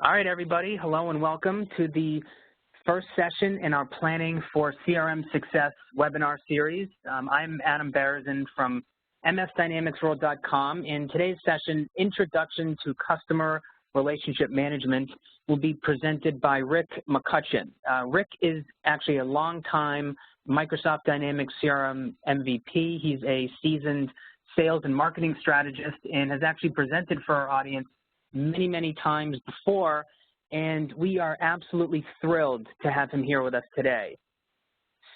All right, everybody. Hello and welcome to the first session in our Planning for CRM Success webinar series. I'm Adam Berezin from msdynamicsworld.com. In today's session, Introduction to Customer Relationship Management will be presented by Rick McCutcheon. Rick is actually a longtime Microsoft Dynamics CRM MVP. He's a seasoned sales and marketing strategist and has actually presented for our audience many times before, and we are absolutely thrilled to have him here with us today.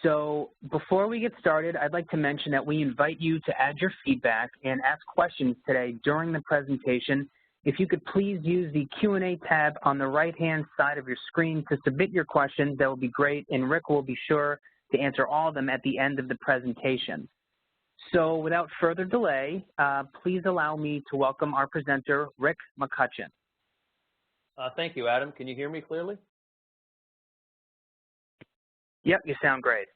So before we get started, I'd like to mention that we invite you to add your feedback and ask questions today during the presentation. If you could please use the Q&A tab on the right-hand side of your screen to submit your questions, that would be great, and Rick will be sure to answer all of them at the end of the presentation. So without further delay, please allow me to welcome our presenter, Rick McCutcheon. Thank you, Adam. Can you hear me clearly? Yep, you sound great.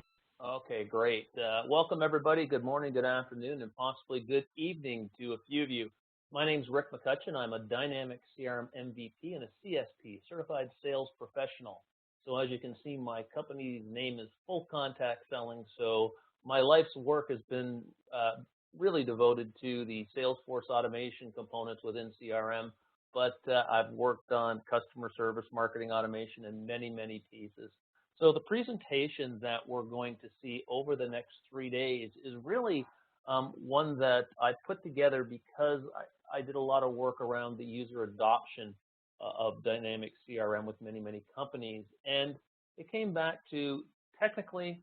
Okay, great. Welcome, everybody. Good morning, good afternoon, and possibly good evening to a few of you. My name is Rick McCutcheon. I'm a Dynamics CRM MVP and a CSP, Certified Sales Professional. So as you can see, my company's name is Full Contact Selling. So my life's work has been really devoted to the Salesforce Automation components within CRM, but I've worked on customer service, marketing automation, and many pieces. So the presentation that we're going to see over the next 3 days is really one that I put together because I did a lot of work around the user adoption of Dynamics CRM with many companies, and it came back to technically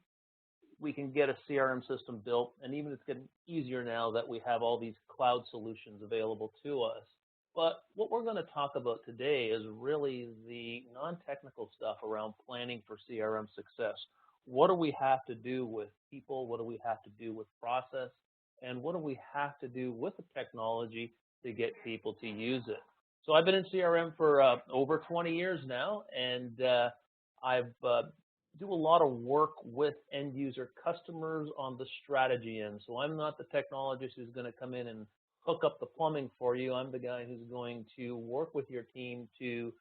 we can get a CRM system built, and even it's getting easier now that we have all these cloud solutions available to us. But what we're going to talk about today is really the non-technical stuff around planning for CRM success. What do we have to do with people? What do we have to do with process? And what do we have to do with the technology to get people to use it? So I've been in CRM for over 20 years now, and I've do a lot of work with end user customers on the strategy end. So I'm not the technologist who's going to come in and hook up the plumbing for you. I'm the guy who's going to work with your team to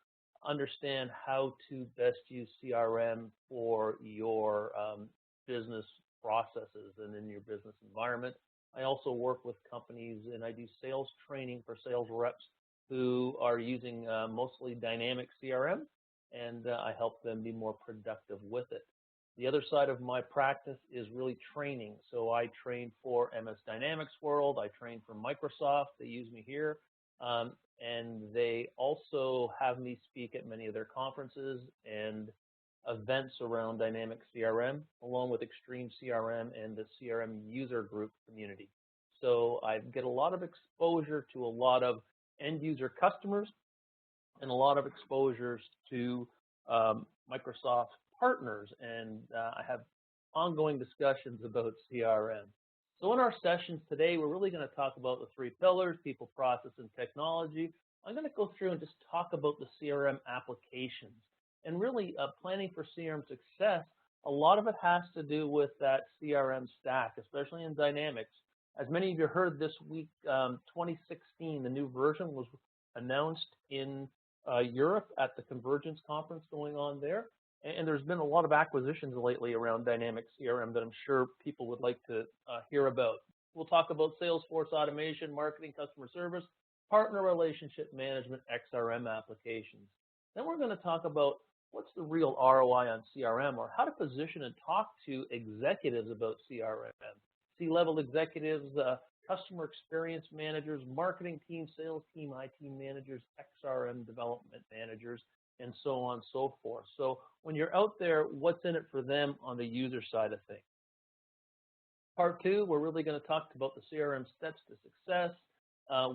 understand how to best use CRM for your business processes and in your business environment. I also work with companies and I do sales training for sales reps who are using mostly Dynamics CRM, and I help them be more productive with it. The other side of my practice is really training. So I train for MS Dynamics World. I train for Microsoft. They use me here. And they also have me speak at many of their conferences and events around Dynamics CRM, along with Extreme CRM and the CRM user group community. So I get a lot of exposure to a lot of end user customers and a lot of exposures to Microsoft partners, and I have ongoing discussions about CRM. So in our sessions today, we're really going to talk about the 3 pillars: people, process, and technology. I'm going to go through and just talk about the CRM applications. And really, planning for CRM success, a lot of it has to do with that CRM stack, especially in Dynamics. As many of you heard this week, 2016, the new version was announced in Europe at the Convergence conference going on there. And there's been a lot of acquisitions lately around Dynamics CRM that I'm sure people would like to hear about. We'll talk about Salesforce Automation, marketing, customer service, partner relationship management, XRM applications. Then we're going to talk about what's the real ROI on CRM, or how to position and talk to executives about CRM, C-level executives, customer experience managers, marketing team, sales team, IT managers, XRM development managers, and so on and so forth. So when you're out there, what's in it for them on the user side of things? Part 2, we're really going to talk about the CRM steps to success,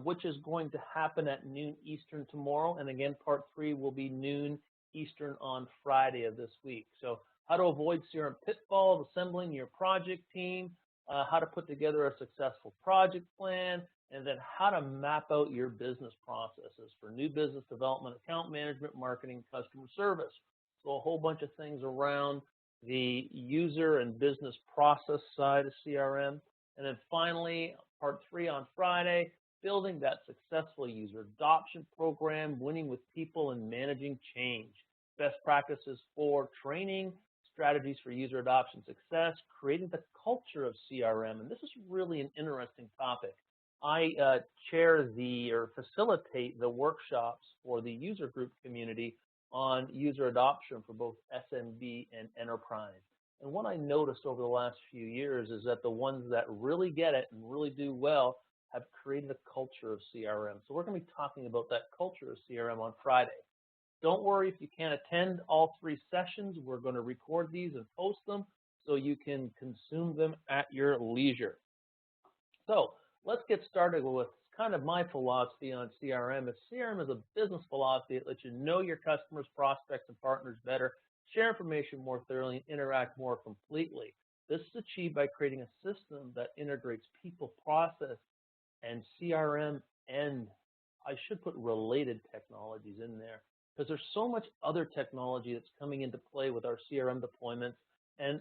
which is going to happen at noon Eastern tomorrow. And again, part 3 will be noon Eastern on Friday of this week. So how to avoid CRM pitfalls, assembling your project team, how to put together a successful project plan, and then how to map out your business processes for new business development, account management, marketing, customer service. So a whole bunch of things around the user and business process side of CRM. And then finally, part 3 on Friday, building that successful user adoption program, winning with people, and managing change. Best practices for training, strategies for user adoption success, creating the culture of CRM. And this is really an interesting topic. I chair or facilitate the workshops for the user group community on user adoption for both SMB and enterprise. And what I noticed over the last few years is that the ones that really get it and really do well have created a culture of CRM. So we're going to be talking about that culture of CRM on Friday. Don't worry if you can't attend all 3 sessions. We're going to record these and post them so you can consume them at your leisure. So let's get started with kind of my philosophy on CRM. CRM is a business philosophy that lets you know your customers, prospects, and partners better, share information more thoroughly, and interact more completely. This is achieved by creating a system that integrates people, process, and CRM, and I should put related technologies in there because there's so much other technology that's coming into play with our CRM deployments, and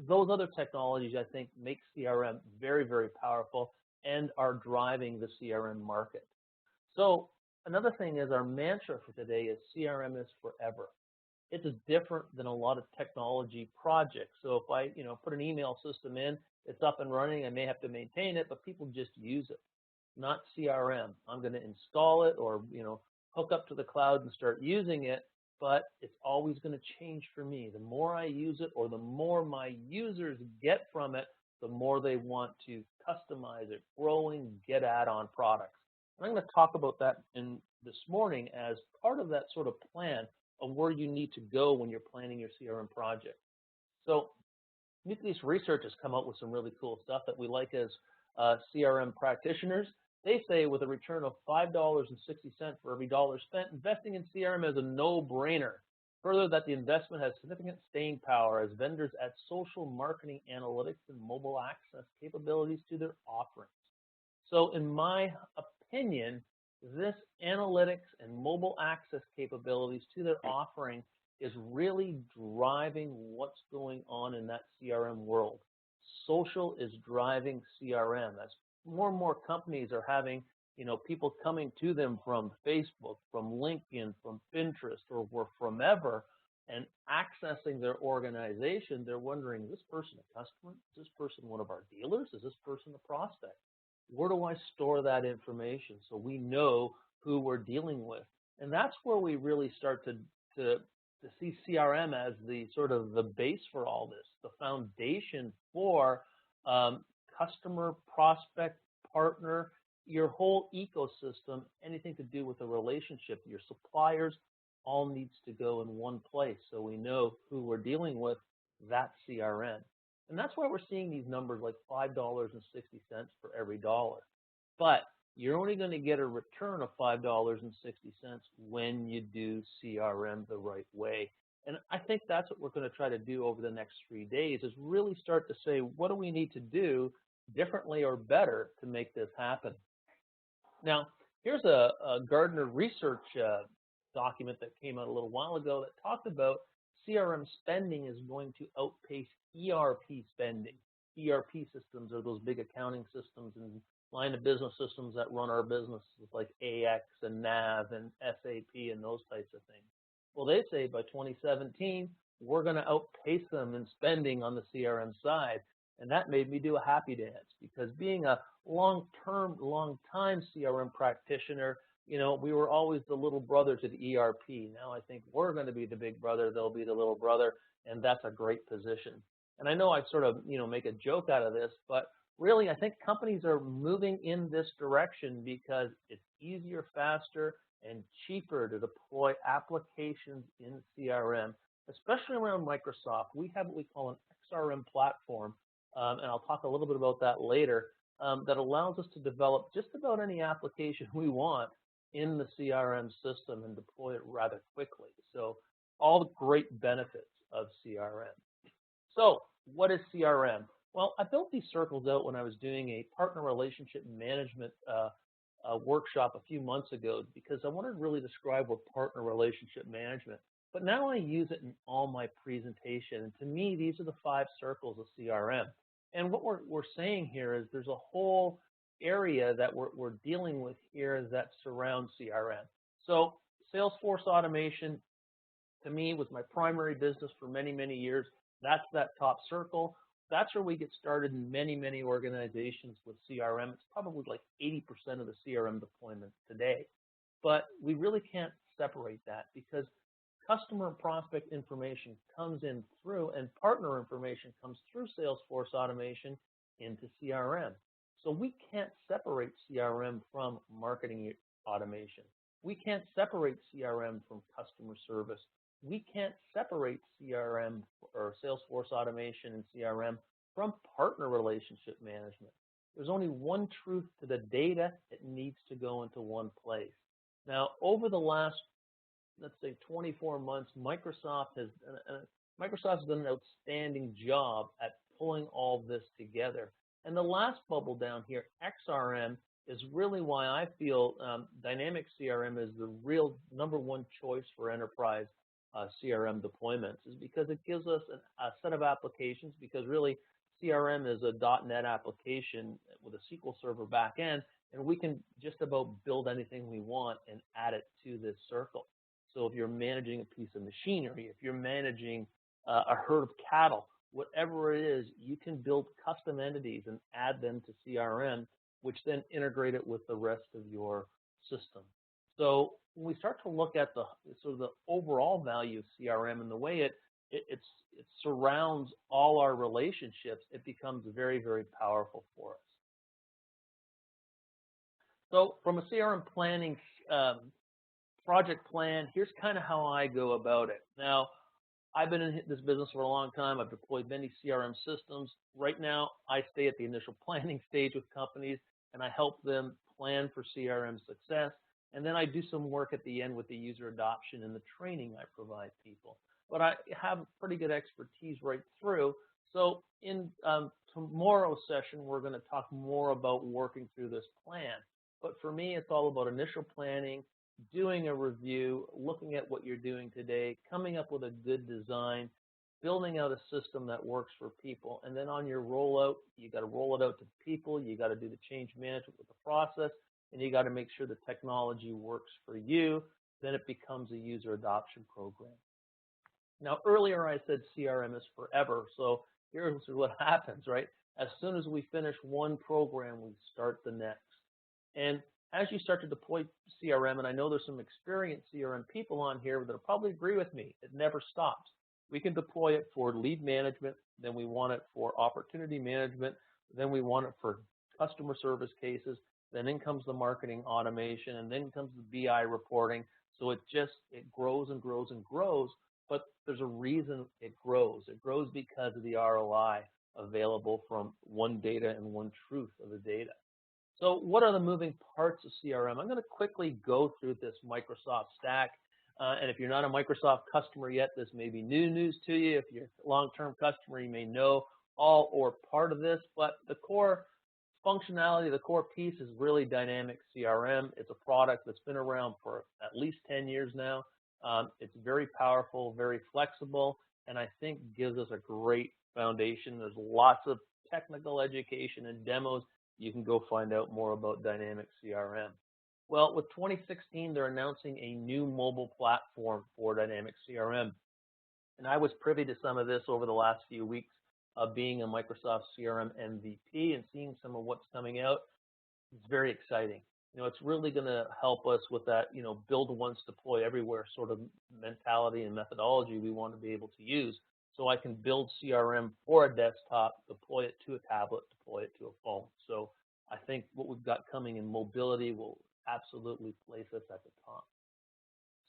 those other technologies, I think, make CRM very, very powerful and are driving the CRM market. So another thing is our mantra for today is CRM is forever. It's different than a lot of technology projects. So if I put an email system in, it's up and running, I may have to maintain it, but people just use it. Not CRM. I'm going to install it or hook up to the cloud and start using it, but it's always going to change for me. The more I use it or the more my users get from it, the more they want to customize it, growing, get add-on products. And I'm going to talk about that this morning as part of that sort of plan of where you need to go when you're planning your CRM project. So Nucleus Research has come up with some really cool stuff that we like as CRM practitioners. They say with a return of $5.60 for every dollar spent, investing in CRM is a no-brainer. Further, that the investment has significant staying power as vendors add social marketing analytics and mobile access capabilities to their offerings. So in my opinion, this analytics and mobile access capabilities to their offering is really driving what's going on in that CRM world. Social is driving CRM as more and more companies are having people coming to them from Facebook, from LinkedIn, from Pinterest, or from ever, and accessing their organization. They're wondering, is this person a customer? Is this person one of our dealers? Is this person a prospect? Where do I store that information so we know who we're dealing with? And that's where we really start to see CRM as the sort of the base for all this, the foundation for customer, prospect, partner, your whole ecosystem, anything to do with a relationship, your suppliers, all needs to go in one place so we know who we're dealing with, that's CRM. And that's why we're seeing these numbers like $5.60 for every dollar. But you're only going to get a return of $5.60 when you do CRM the right way. And I think that's what we're going to try to do over the next 3 days is really start to say, what do we need to do differently or better to make this happen? Now, here's a Gartner research document that came out a little while ago that talked about CRM spending is going to outpace ERP spending. ERP systems are those big accounting systems and line of business systems that run our businesses like AX and NAV and SAP and those types of things. Well, they say by 2017, we're going to outpace them in spending on the CRM side. And that made me do a happy dance because being a long-time CRM practitioner, we were always the little brother to the ERP. Now I think we're going to be the big brother, they'll be the little brother, and that's a great position. And I know I sort of, make a joke out of this, but really I think companies are moving in this direction because it's easier, faster, and cheaper to deploy applications in CRM, especially around Microsoft. We have what we call an XRM platform, and I'll talk a little bit about that later, that allows us to develop just about any application we want in the CRM system and deploy it rather quickly. So all the great benefits of CRM. So what is CRM? Well, I built these circles out when I was doing a partner relationship management workshop a few months ago because I wanted to really describe what partner relationship management. But now I use it in all my presentation. And to me, these are the 5 circles of CRM. And what we're saying here is there's a whole area that we're dealing with here that surrounds CRM. So Salesforce Automation, to me, was my primary business for many, many years. That's that top circle. That's where we get started in many, many organizations with CRM. It's probably like 80% of the CRM deployment today. But we really can't separate that because customer and prospect information comes in through, and partner information comes through Salesforce Automation into CRM. So we can't separate CRM from marketing automation. We can't separate CRM from customer service. We can't separate CRM or Salesforce Automation and CRM from partner relationship management. There's only one truth to the data. It needs to go into one place. Now, over the last, let's say, 24 months, Microsoft has done an outstanding job at pulling all this together. And the last bubble down here, XRM, is really why I feel Dynamics CRM is the real #1 choice for enterprise CRM deployments, is because it gives us a set of applications, because really CRM is a .NET application with a SQL Server backend, and we can just about build anything we want and add it to this circle. So if you're managing a piece of machinery, if you're managing a herd of cattle, whatever it is, you can build custom entities and add them to CRM, which then integrate it with the rest of your system. So when we start to look at the sort of the overall value of CRM and the way it surrounds all our relationships, it becomes very, very powerful for us. So from a CRM planning project plan, here's kind of how I go about it. Now, I've been in this business for a long time. I've deployed many CRM systems. Right now, I stay at the initial planning stage with companies, and I help them plan for CRM success. And then I do some work at the end with the user adoption and the training I provide people. But I have pretty good expertise right through. So in tomorrow's session, we're going to talk more about working through this plan. But for me, it's all about initial planning, doing a review, looking at what you're doing today, coming up with a good design, building out a system that works for people. And then on your rollout, you got to roll it out to people. You got to do the change management with the process, and you got to make sure the technology works for you. Then it becomes a user adoption program. Now, earlier I said CRM is forever. So here's what happens, right? As soon as we finish one program, we start the next. And as you start to deploy CRM, and I know there's some experienced CRM people on here that'll probably agree with me, it never stops. We can deploy it for lead management, then we want it for opportunity management, then we want it for customer service cases, then in comes the marketing automation, and then comes the BI reporting. So it grows and grows and grows, but there's a reason it grows. It grows because of the ROI available from one data and one truth of the data. So what are the moving parts of CRM? I'm going to quickly go through this Microsoft stack. And if you're not a Microsoft customer yet, this may be new news to you. If you're a long-term customer, you may know all or part of this. But the core functionality, the core piece is really Dynamics CRM. It's a product that's been around for at least 10 years now. It's very powerful, very flexible, and I think gives us a great foundation. There's lots of technical education and demos. You can go find out more about Dynamics CRM. Well, with 2016, they're announcing a new mobile platform for Dynamics CRM. And I was privy to some of this over the last few weeks of being a Microsoft CRM MVP and seeing some of what's coming out. It's very exciting. It's really going to help us with that, build once, deploy everywhere sort of mentality and methodology we want to be able to use. So I can build CRM for a desktop, deploy it to a tablet, deploy it to a phone. So I think what we've got coming in mobility will absolutely place us at the top.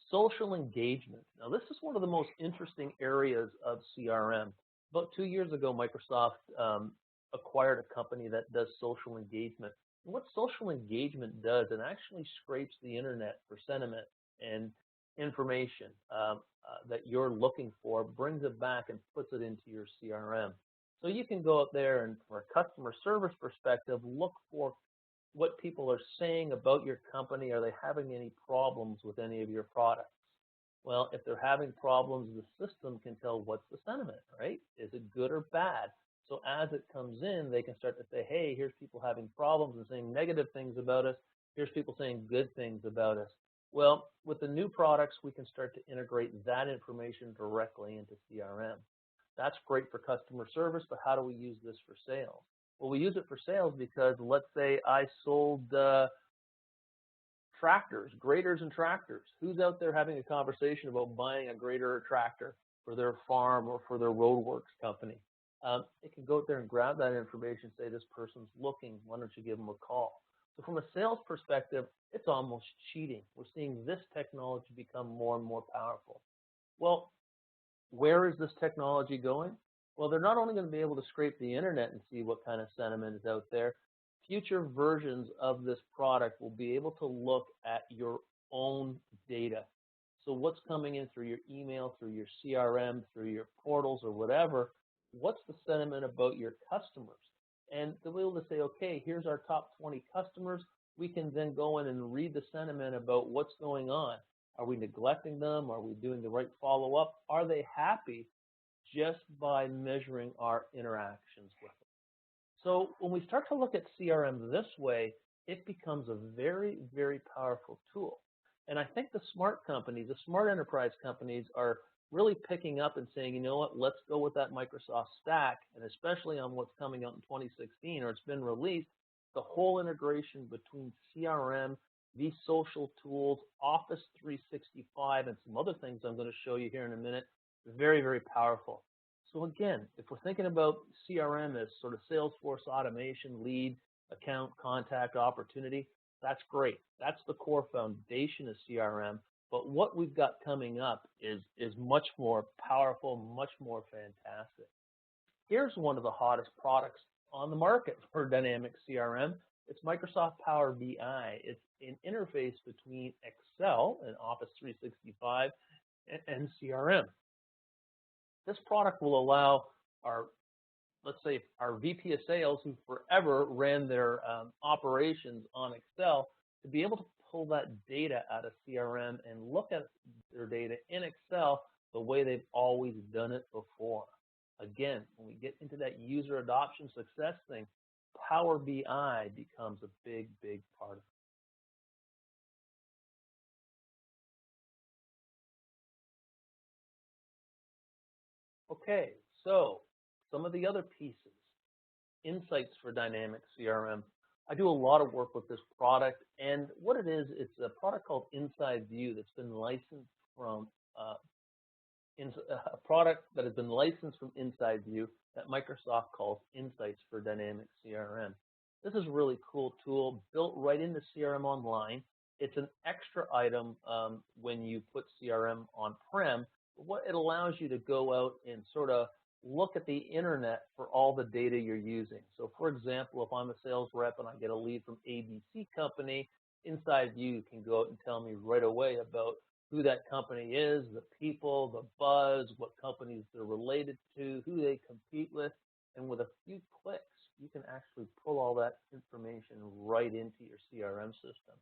Social engagement. Now, this is one of the most interesting areas of CRM. About 2 years ago, Microsoft acquired a company that does social engagement. And what social engagement does, it actually scrapes the internet for sentiment and information that you're looking for, brings it back and puts it into your CRM. So you can go out there and, from a customer service perspective, look for what people are saying about your company. Are they having any problems with any of your products? Well, if they're having problems, the system can tell what's the sentiment, right? Is it good or bad? So as it comes in, they can start to say, hey, here's people having problems and saying negative things about us. Here's people saying good things about us. Well, with the new products, we can start to integrate that information directly into CRM. That's great for customer service, but how do we use this for sales? Well, we use it for sales because let's say I sold tractors, graders and tractors. Who's out there having a conversation about buying a grader or tractor for their farm or for their roadworks company? It can go out there and grab that information, say this person's looking, why don't you give them a call? So from a sales perspective, it's almost cheating. We're seeing this technology become more and more powerful. Well, where is this technology going? Well, they're not only going to be able to scrape the internet and see what kind of sentiment is out there, future versions of this product will be able to look at your own data. So what's coming in through your email, through your CRM, through your portals or whatever, what's the sentiment about your customers? And they'll be able to say, okay, here's our top 20 customers. We can then go in and read the sentiment about what's going on. Are we neglecting them? Are we doing the right follow-up? Are they happy just by measuring our interactions with them? So when we start to look at CRM this way, it becomes a very, very powerful tool. And I think the smart companies, the smart enterprise companies are really picking up and saying, you know what, let's go with that Microsoft stack, and especially on what's coming out in 2016, or it's been released, the whole integration between CRM, these social tools, Office 365, and some other things I'm going to show you here in a minute, very, very powerful. So again, if we're thinking about CRM as sort of Salesforce Automation, lead, account, contact, opportunity, that's great. That's the core foundation of CRM. But what we've got coming up is much more powerful, much more fantastic. Here's one of the hottest products on the market for Dynamics CRM. It's Microsoft Power BI. It's an interface between Excel and Office 365 and CRM. This product will allow our, let's say, our VP of sales who forever ran their operations on Excel to be able to pull that data out of CRM and look at their data in Excel the way they've always done it before. Again, when we get into that user adoption success thing, Power BI becomes a big, big part of it. Okay, so some of the other pieces, insights for Dynamics CRM. I do a lot of work with this product, and what it is, it's a product called Inside View that's been licensed from a product that has been licensed from Inside View that Microsoft calls Insights for Dynamics CRM. This is a really cool tool built right into CRM Online. It's an extra item when you put CRM on-prem. What it allows you to go out and sort of look at the internet for all the data you're using. So for example, if I'm a sales rep and I get a lead from ABC company, Inside View can go out and tell me right away about who that company is, the people, the buzz, what companies they're related to, who they compete with. And with a few clicks, you can actually pull all that information right into your CRM system.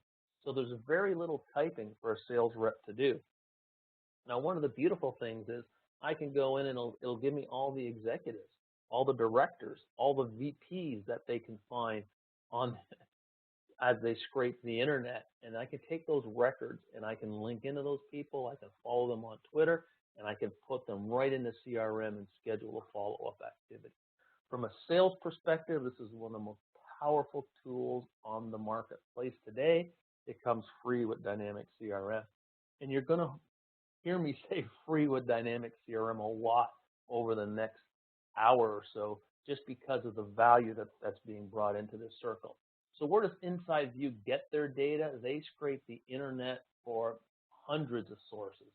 So there's very little typing for a sales rep to do. Now, one of the beautiful things is I can go in and it'll give me all the executives, all the directors, all the VPs that they can find on as they scrape the internet. And I can take those records and I can link into those people. I can follow them on Twitter, and I can put them right into CRM and schedule a follow-up activity. From a sales perspective, this is one of the most powerful tools on the marketplace today. It comes free with Dynamics CRM. And you're going to hear me say free with Dynamics CRM a lot over the next hour or so, just because of the value that's being brought into this circle. So where does Inside View get their data? They scrape the internet for hundreds of sources.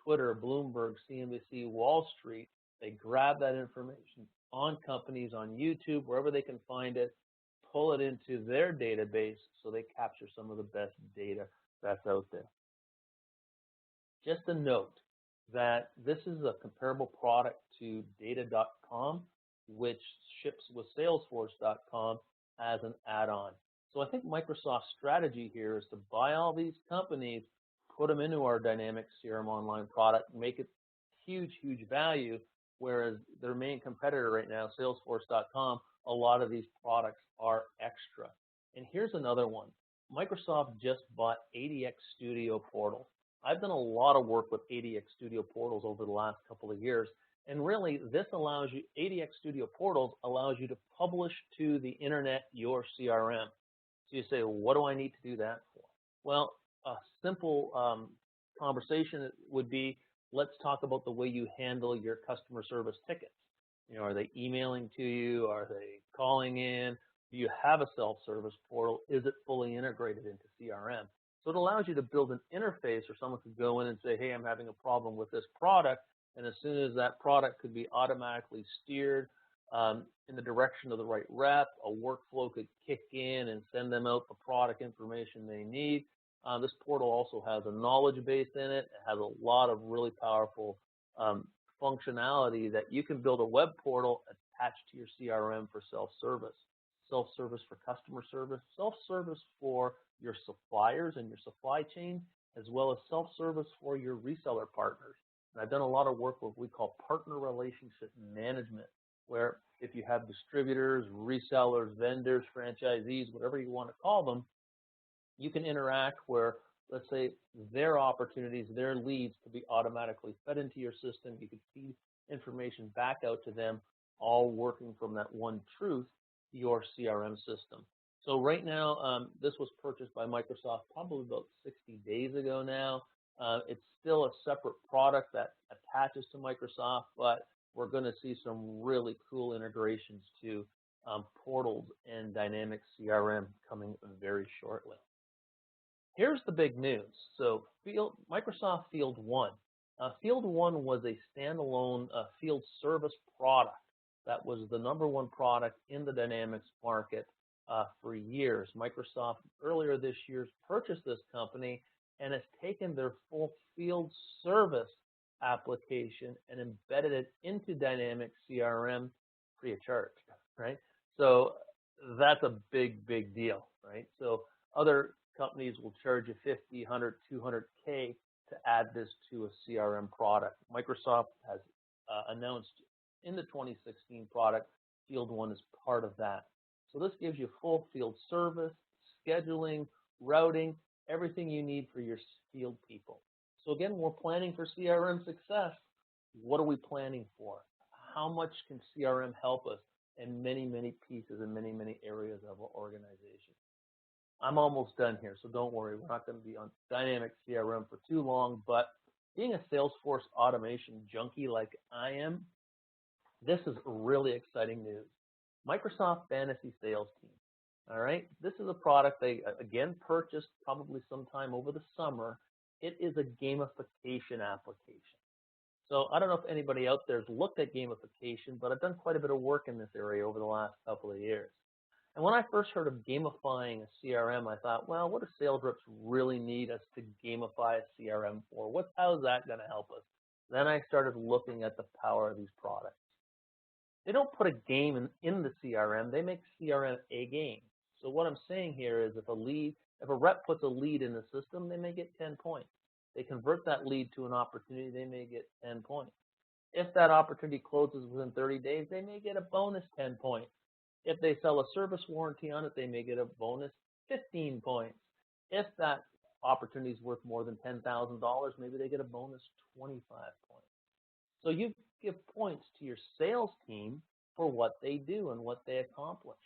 Twitter, Bloomberg, CNBC, Wall Street. They grab that information on companies, on YouTube, wherever they can find it, pull it into their database so they capture some of the best data that's out there. Just a note that this is a comparable product to data.com, which ships with Salesforce.com as an add-on. So I think Microsoft's strategy here is to buy all these companies, put them into our Dynamics CRM Online product, make it huge, huge value, whereas their main competitor right now, Salesforce.com, a lot of these products are extra. And here's another one. Microsoft just bought ADX Studio Portal. I've done a lot of work with ADX Studio Portals over the last couple of years, and really this allows you, ADX Studio Portals allows you to publish to the internet your CRM. So you say, well, what do I need to do that for? Well, a simple conversation would be, let's talk about the way you handle your customer service tickets. You know, are they emailing to you? Are they calling in? Do you have a self-service portal? Is it fully integrated into CRM? So it allows you to build an interface where someone could go in and say, hey, I'm having a problem with this product. And as soon as that product could be automatically steered in the direction of the right rep, a workflow could kick in and send them out the product information they need. This portal also has a knowledge base in it. It has a lot of really powerful functionality that you can build a web portal attached to your CRM for self-service. Self-service for customer service, self-service for your suppliers and your supply chain, as well as self-service for your reseller partners. And I've done a lot of work with what we call partner relationship management, where if you have distributors, resellers, vendors, franchisees, whatever you want to call them, you can interact where, let's say, their opportunities, their leads could be automatically fed into your system. You could feed information back out to them, all working from that one truth, your CRM system. So right now, this was purchased by Microsoft probably about 60 days ago now. It's still a separate product that attaches to Microsoft, but we're going to see some really cool integrations to portals and Dynamics CRM coming very shortly. Here's the big news. So Microsoft Field 1. Field 1 was a standalone field service product that was the #1 product in the Dynamics market for years. Microsoft earlier this year purchased this company and has taken their full field service application and embedded it into Dynamics CRM free of charge, right? So that's a big, big deal, right? So other companies will charge you 50, 100, 200K to add this to a CRM product. Microsoft has announced in the 2016 product, Field 1 is part of that. So this gives you full field service, scheduling, routing, everything you need for your field people. So again, we're planning for CRM success. What are we planning for? How much can CRM help us in many, many pieces and many, many areas of our organization? I'm almost done here, so don't worry. We're not going to be on Dynamics CRM for too long, but being a Salesforce Automation junkie like I am, this is really exciting news. Microsoft Fantasy Sales Team. All right, this is a product they, again, purchased probably sometime over the summer. It is a gamification application. So I don't know if anybody out there has looked at gamification, but I've done quite a bit of work in this area over the last couple of years. And when I first heard of gamifying a CRM, I thought, well, what do sales reps really need us to gamify a CRM for? How is that going to help us? Then I started looking at the power of these products. They don't put a game in the CRM. They make CRM a game. So what I'm saying here is if a rep puts a lead in the system, they may get 10 points. They convert that lead to an opportunity, they may get 10 points. If that opportunity closes within 30 days, they may get a bonus 10 points. If they sell a service warranty on it, they may get a bonus 15 points. If that opportunity is worth more than $10,000, maybe they get a bonus 25 points. So you give points to your sales team for what they do and what they accomplish.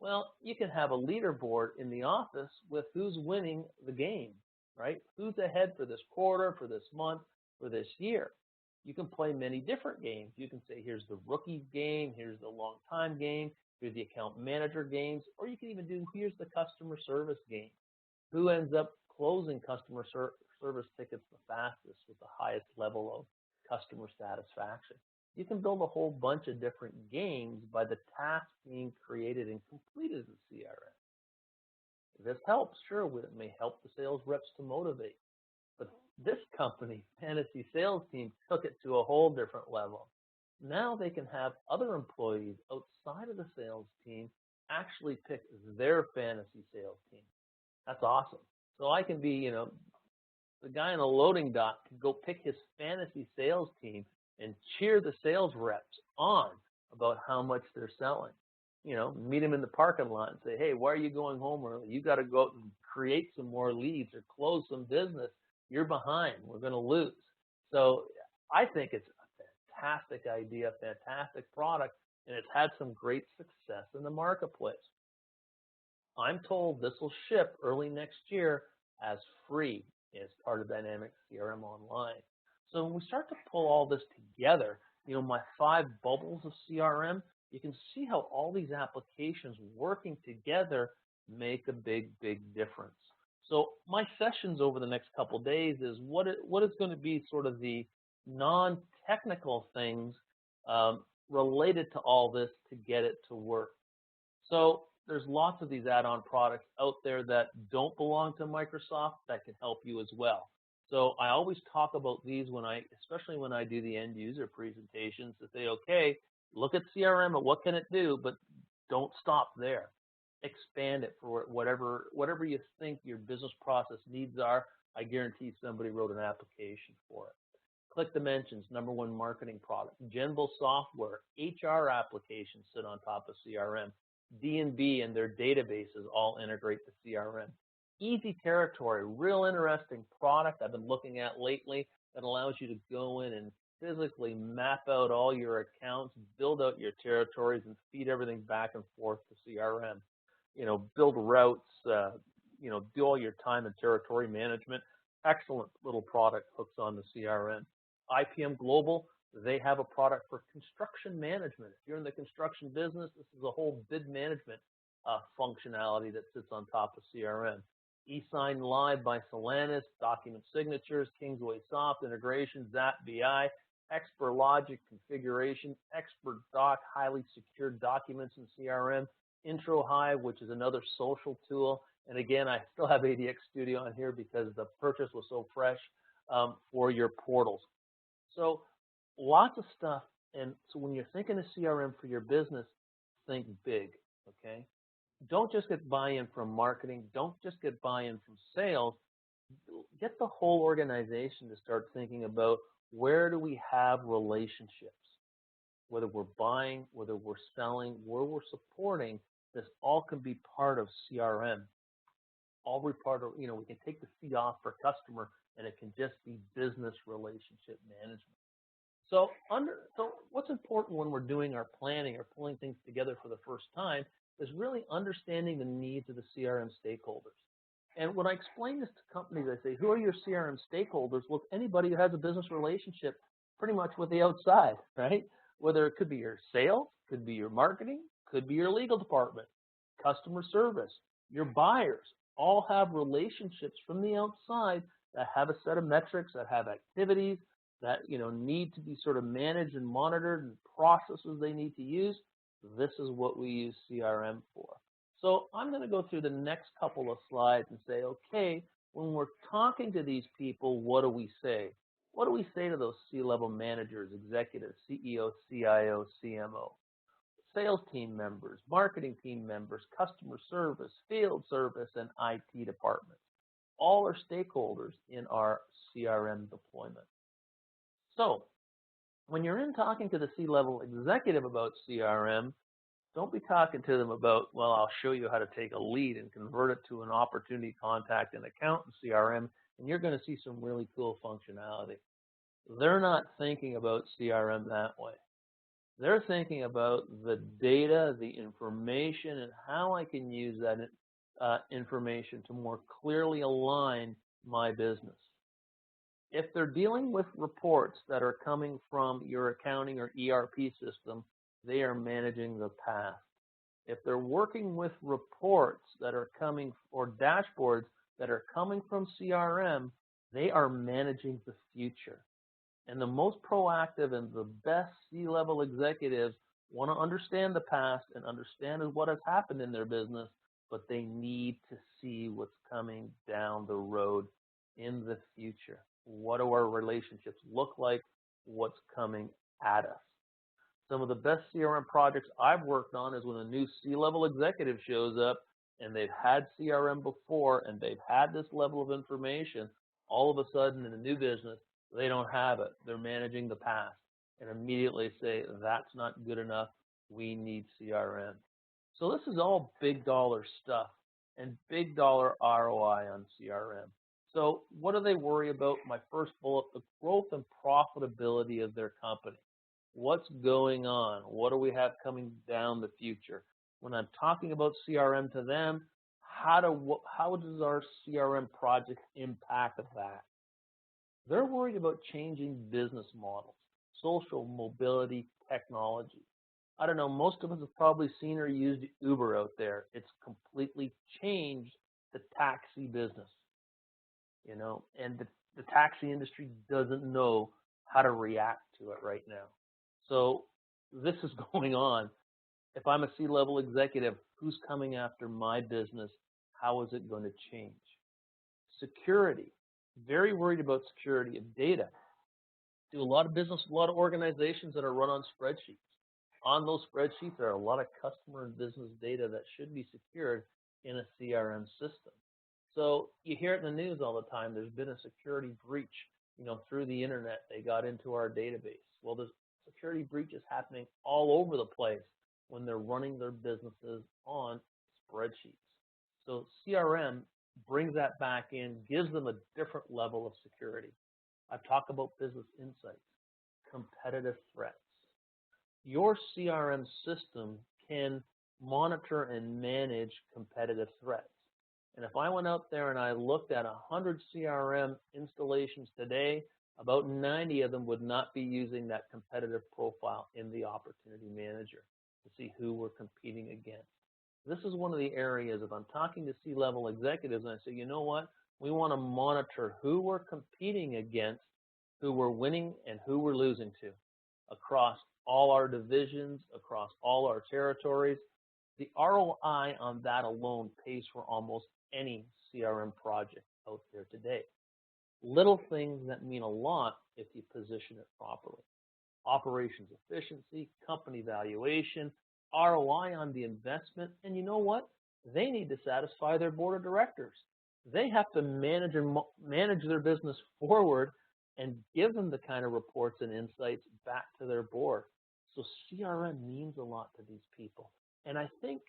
Well, you can have a leaderboard in the office with who's winning the game, right? Who's ahead for this quarter, for this month, for this year. You can play many different games. You can say, here's the rookie game, here's the long time game, here's the account manager games, or you can even do, here's the customer service game. Who ends up closing customer service tickets the fastest with the highest level of customer satisfaction? You can build a whole bunch of different games by the task being created and completed in CRM. If this helps, sure, it may help the sales reps to motivate. But this company, Fantasy Sales Team, took it to a whole different level. Now they can have other employees outside of the sales team actually pick their fantasy sales team. That's awesome. So I can be, the guy in a loading dock can go pick his fantasy sales team and cheer the sales reps on about how much they're selling. You know, meet them in the parking lot and say, hey, why are you going home early? You got to go out and create some more leads or close some business. You're behind. We're going to lose. So I think it's a fantastic idea, fantastic product, and it's had some great success in the marketplace. I'm told this will ship early next year as free as part of Dynamics CRM Online. So when we start to pull all this together, you know, my 5 bubbles of CRM, you can see how all these applications working together make a big, big difference. So my sessions over the next couple of days is what is going to be sort of the non-technical things related to all this to get it to work. So there's lots of these add-on products out there that don't belong to Microsoft that can help you as well. So I always talk about these especially when I do the end user presentations, to say, okay, look at CRM and what can it do, but don't stop there. Expand it for whatever you think your business process needs are. I guarantee somebody wrote an application for it. Click Dimensions, #1 marketing product. Genbo software, HR applications sit on top of CRM. D&B and their databases all integrate the CRM. Easy Territory, real interesting product I've been looking at lately that allows you to go in and physically map out all your accounts, build out your territories, and feed everything back and forth to CRM. You know, build routes, you know, do all your time and territory management. Excellent little product hooks on the CRM. IPM Global, they have a product for construction management. If you're in the construction business, this is a whole bid management functionality that sits on top of CRM. eSign Live by Solantis, document signatures, Kingsway Soft integration, Zap BI, Expert Logic configuration, Expert Doc, highly secured documents in CRM, Intro Hive, which is another social tool. And again, I still have ADX Studio on here because the purchase was so fresh for your portals. So lots of stuff. And so when you're thinking of CRM for your business, think big, okay? Don't just get buy-in from marketing. Don't just get buy-in from sales. Get the whole organization to start thinking about, where do we have relationships? Whether we're buying, whether we're selling, where we're supporting, this all can be part of CRM. All be part of, you know, we can take the C off for customer, and it can just be business relationship management. So what's important when we're doing our planning or pulling things together for the first time is really understanding the needs of the CRM stakeholders. And when I explain this to companies, I say, who are your CRM stakeholders? Well, anybody who has a business relationship pretty much with the outside, right? Whether it could be your sales, could be your marketing, could be your legal department, customer service, your buyers, all have relationships from the outside that have a set of metrics, that have activities, that, you know, need to be sort of managed and monitored, and processes they need to use. This is what we use CRM for. So I'm going to go through the next couple of slides and say, okay, when we're talking to these people, what do we say? What do we say to those C-level managers, executives, CEO, CIO, CMO, sales team members, marketing team members, customer service, field service, and IT departments? All are stakeholders in our CRM deployment. So when you're in talking to the C-level executive about CRM, don't be talking to them about, well, I'll show you how to take a lead and convert it to an opportunity contact and account in CRM, and you're going to see some really cool functionality. They're not thinking about CRM that way. They're thinking about the data, the information, and how I can use that information to more clearly align my business. If they're dealing with reports that are coming from your accounting or ERP system, they are managing the past. If they're working with reports that are coming, or dashboards that are coming from CRM, they are managing the future. And the most proactive and the best C-level executives want to understand the past and understand what has happened in their business, but they need to see what's coming down the road in the future. What do our relationships look like? What's coming at us? Some of the best CRM projects I've worked on is when a new C-level executive shows up and they've had CRM before and they've had this level of information. All of a sudden in a new business, they don't have it. They're managing the past. and immediately say, that's not good enough, we need CRM. So this is all big dollar stuff and big dollar ROI on CRM. So what do they worry about? My first bullet, the growth and profitability of their company. What's going on? What do we have coming down the future? When I'm talking about CRM to them, how does our CRM project impact that? They're worried about changing business models, social mobility technology. I don't know, most of us have probably seen or used Uber out there. It's completely changed the taxi business, and the taxi industry doesn't know how to react to it right now. So this is going on. If I'm a C-level executive, who's coming after my business? How is it going to change? Security. Very worried about security of data. Do a lot of business, a lot of organizations that are run on spreadsheets. On those spreadsheets, there are a lot of customer and business data that should be secured in a CRM system. So you hear it in the news all the time. There's been a security breach, through the internet. They got into our database. Well, there's security breaches happening all over the place when they're running their businesses on spreadsheets. So CRM brings that back in, gives them a different level of security. I've talked about business insights, competitive threats. Your CRM system can monitor and manage competitive threats. And if I went out there and I looked at 100 CRM installations today, about 90 of them would not be using that competitive profile in the opportunity manager to see who we're competing against. This is one of the areas, if I'm talking to C-level executives and I say, you know what, we want to monitor who we're competing against, who we're winning and who we're losing to across all our divisions, across all our territories. The ROI on that alone pays for almost any CRM project out there today. Little things that mean a lot if you position it properly. Operations efficiency, company valuation, ROI on the investment, and you know what? They need to satisfy their board of directors. They have to manage their business forward and give them the kind of reports and insights back to their board. So CRM means a lot to these people. And I think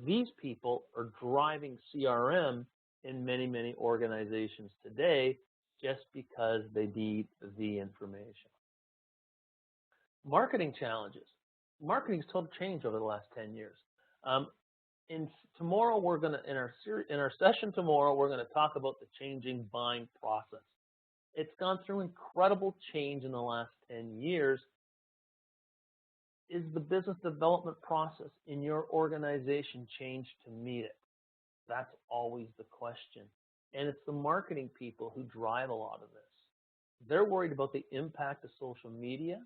these people are driving CRM in many, many organizations today just because they need the information. Marketing challenges. Marketing's total change over the last 10 years. In our session tomorrow, we're going to talk about the changing buying process. It's gone through incredible change in the last 10 years. Is the business development process in your organization changed to meet it? That's always the question. And it's the marketing people who drive a lot of this. They're worried about the impact of social media,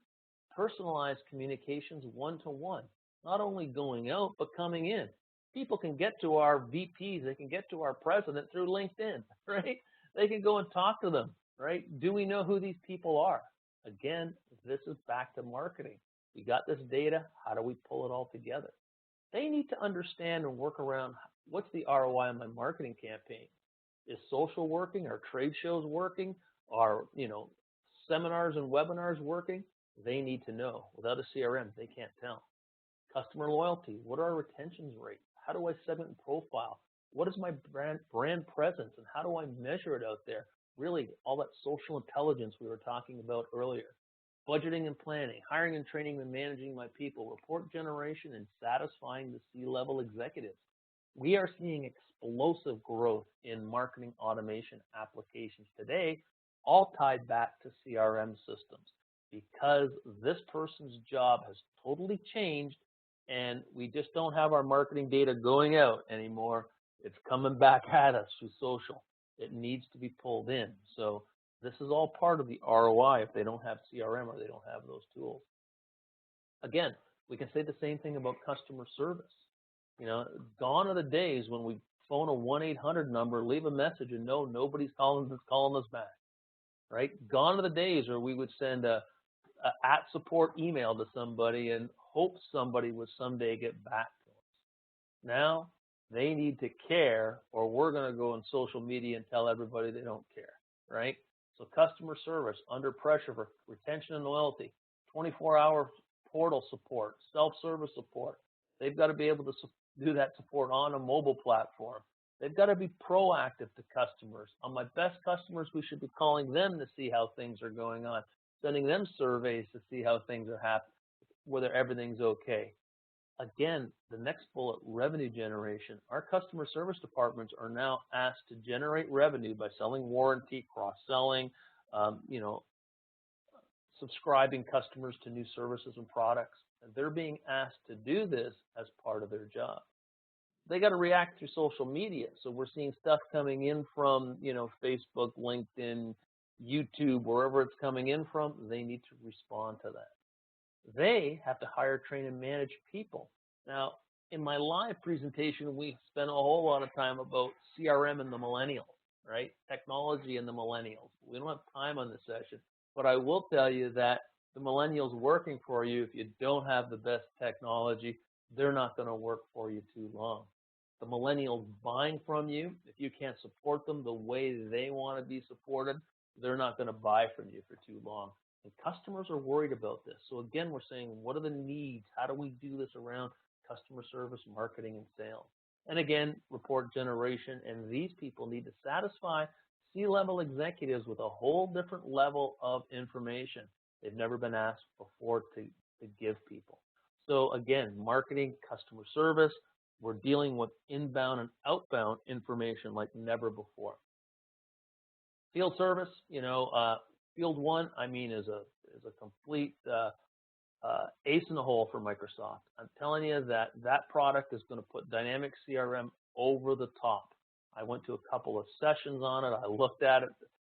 personalized communications one-to-one, not only going out, but coming in. People can get to our VPs, they can get to our president through LinkedIn, right? They can go and talk to them, right? Do we know who these people are? Again, this is back to marketing. We got this data, how do we pull it all together? They need to understand and work around what's the ROI on my marketing campaign. Is social working? Are trade shows working? Are, seminars and webinars working? They need to know. Without a CRM, they can't tell. Customer loyalty. What are our retention rates? How do I segment and profile? What is my brand presence and how do I measure it out there? Really, all that social intelligence we were talking about earlier. Budgeting and planning, hiring and training and managing my people, report generation and satisfying the C-level executives. We are seeing explosive growth in marketing automation applications today, all tied back to CRM systems because this person's job has totally changed and we just don't have our marketing data going out anymore. It's coming back at us through social. It needs to be pulled in. So this is all part of the ROI if they don't have CRM or they don't have those tools. Again, we can say the same thing about customer service. Gone are the days when we phone a 1-800 number, leave a message, and no, nobody's calling us back, right? Gone are the days where we would send a at support email to somebody and hope somebody would someday get back to us. Now, they need to care or we're going to go on social media and tell everybody they don't care, right? So customer service, under pressure for retention and loyalty, 24-hour portal support, self-service support. They've got to be able to do that support on a mobile platform. They've got to be proactive to customers. On my best customers, we should be calling them to see how things are going on, sending them surveys to see how things are happening, whether everything's okay. Again, the next bullet, revenue generation. Our customer service departments are now asked to generate revenue by selling warranty, cross-selling, subscribing customers to new services and products. And they're being asked to do this as part of their job. They got to react through social media. So we're seeing stuff coming in from, Facebook, LinkedIn, YouTube, wherever it's coming in from. They need to respond to that. They have to hire, train, and manage people. Now, in my live presentation, we spent a whole lot of time about CRM and the millennials, right? Technology and the millennials. We don't have time on this session, but I will tell you that the millennials working for you, if you don't have the best technology, they're not going to work for you too long. The millennials buying from you, if you can't support them the way they want to be supported, they're not going to buy from you for too long. And customers are worried about this. So again, we're saying, what are the needs? How do we do this around customer service, marketing, and sales? And again, report generation. And these people need to satisfy C-level executives with a whole different level of information they've never been asked before to give people. So again, marketing, customer service, we're dealing with inbound and outbound information like never before. Field service, Field one, is a complete ace in the hole for Microsoft. I'm telling you that product is going to put Dynamics CRM over the top. I went to a couple of sessions on it. I looked at it.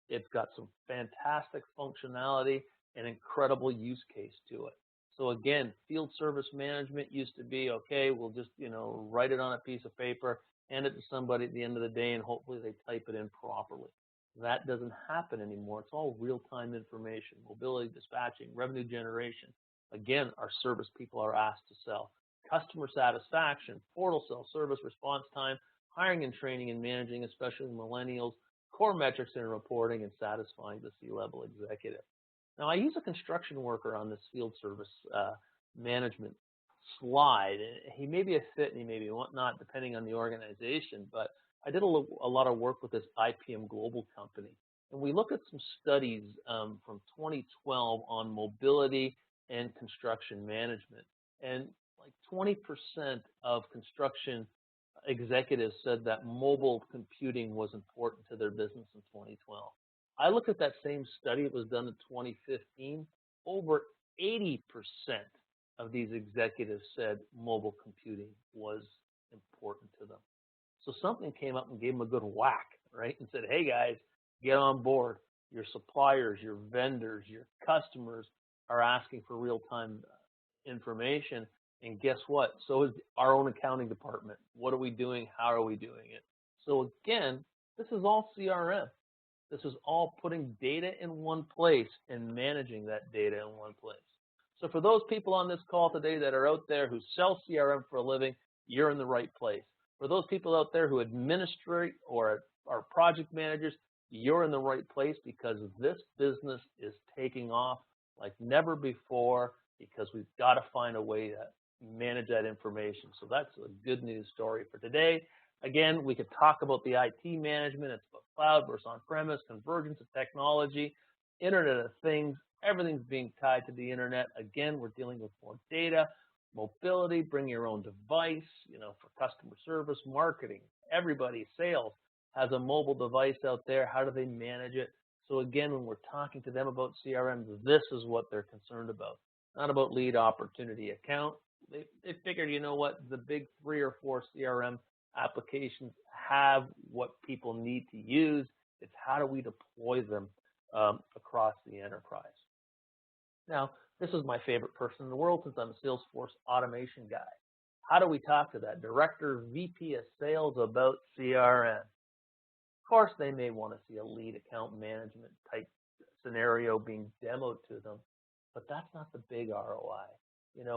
It's got some fantastic functionality and incredible use case to it. So again, field service management used to be, okay, we'll just, write it on a piece of paper, hand it to somebody at the end of the day, and hopefully they type it in properly. That doesn't happen anymore. It's all real-time information, mobility, dispatching, revenue generation. Again, our service people are asked to sell. Customer satisfaction, portal self-service, response time, hiring and training and managing, especially millennials, core metrics and reporting, and satisfying the C-level executive. Now, I use a construction worker on this field service management slide. He may be a fit and he may be not, depending on the organization, but I did a lot of work with this IPM Global company. And we looked at some studies from 2012 on mobility and construction management. And like 20% of construction executives said that mobile computing was important to their business in 2012. I looked at that same study. It was done in 2015. Over 80% of these executives said mobile computing was important to them. So something came up and gave them a good whack, right? And said, hey guys, get on board. Your suppliers, your vendors, your customers are asking for real-time information. And guess what? So is our own accounting department. What are we doing? How are we doing it? So again, this is all CRM. This is all putting data in one place and managing that data in one place. So for those people on this call today that are out there who sell CRM for a living, you're in the right place. For those people out there who administrate or are project managers, you're in the right place because this business is taking off like never before because we've got to find a way to manage that information. So that's a good news story for today. Again, we could talk about the IT management. It's about cloud versus on-premise, convergence of technology, Internet of Things. Everything's being tied to the Internet. Again, we're dealing with more data, mobility, bring your own device, for customer service, marketing. Everybody, sales, has a mobile device out there. How do they manage it? So again, when we're talking to them about CRM, this is what they're concerned about. Not about lead, opportunity, account. They figured, the big 3 or 4 CRM applications have what people need to use. It's how do we deploy them across the enterprise. Now, this is my favorite person in the world since I'm a Salesforce Automation guy. How do we talk to that director, VP of sales about CRM? Of course, they may want to see a lead account management type scenario being demoed to them, but that's not the big ROI.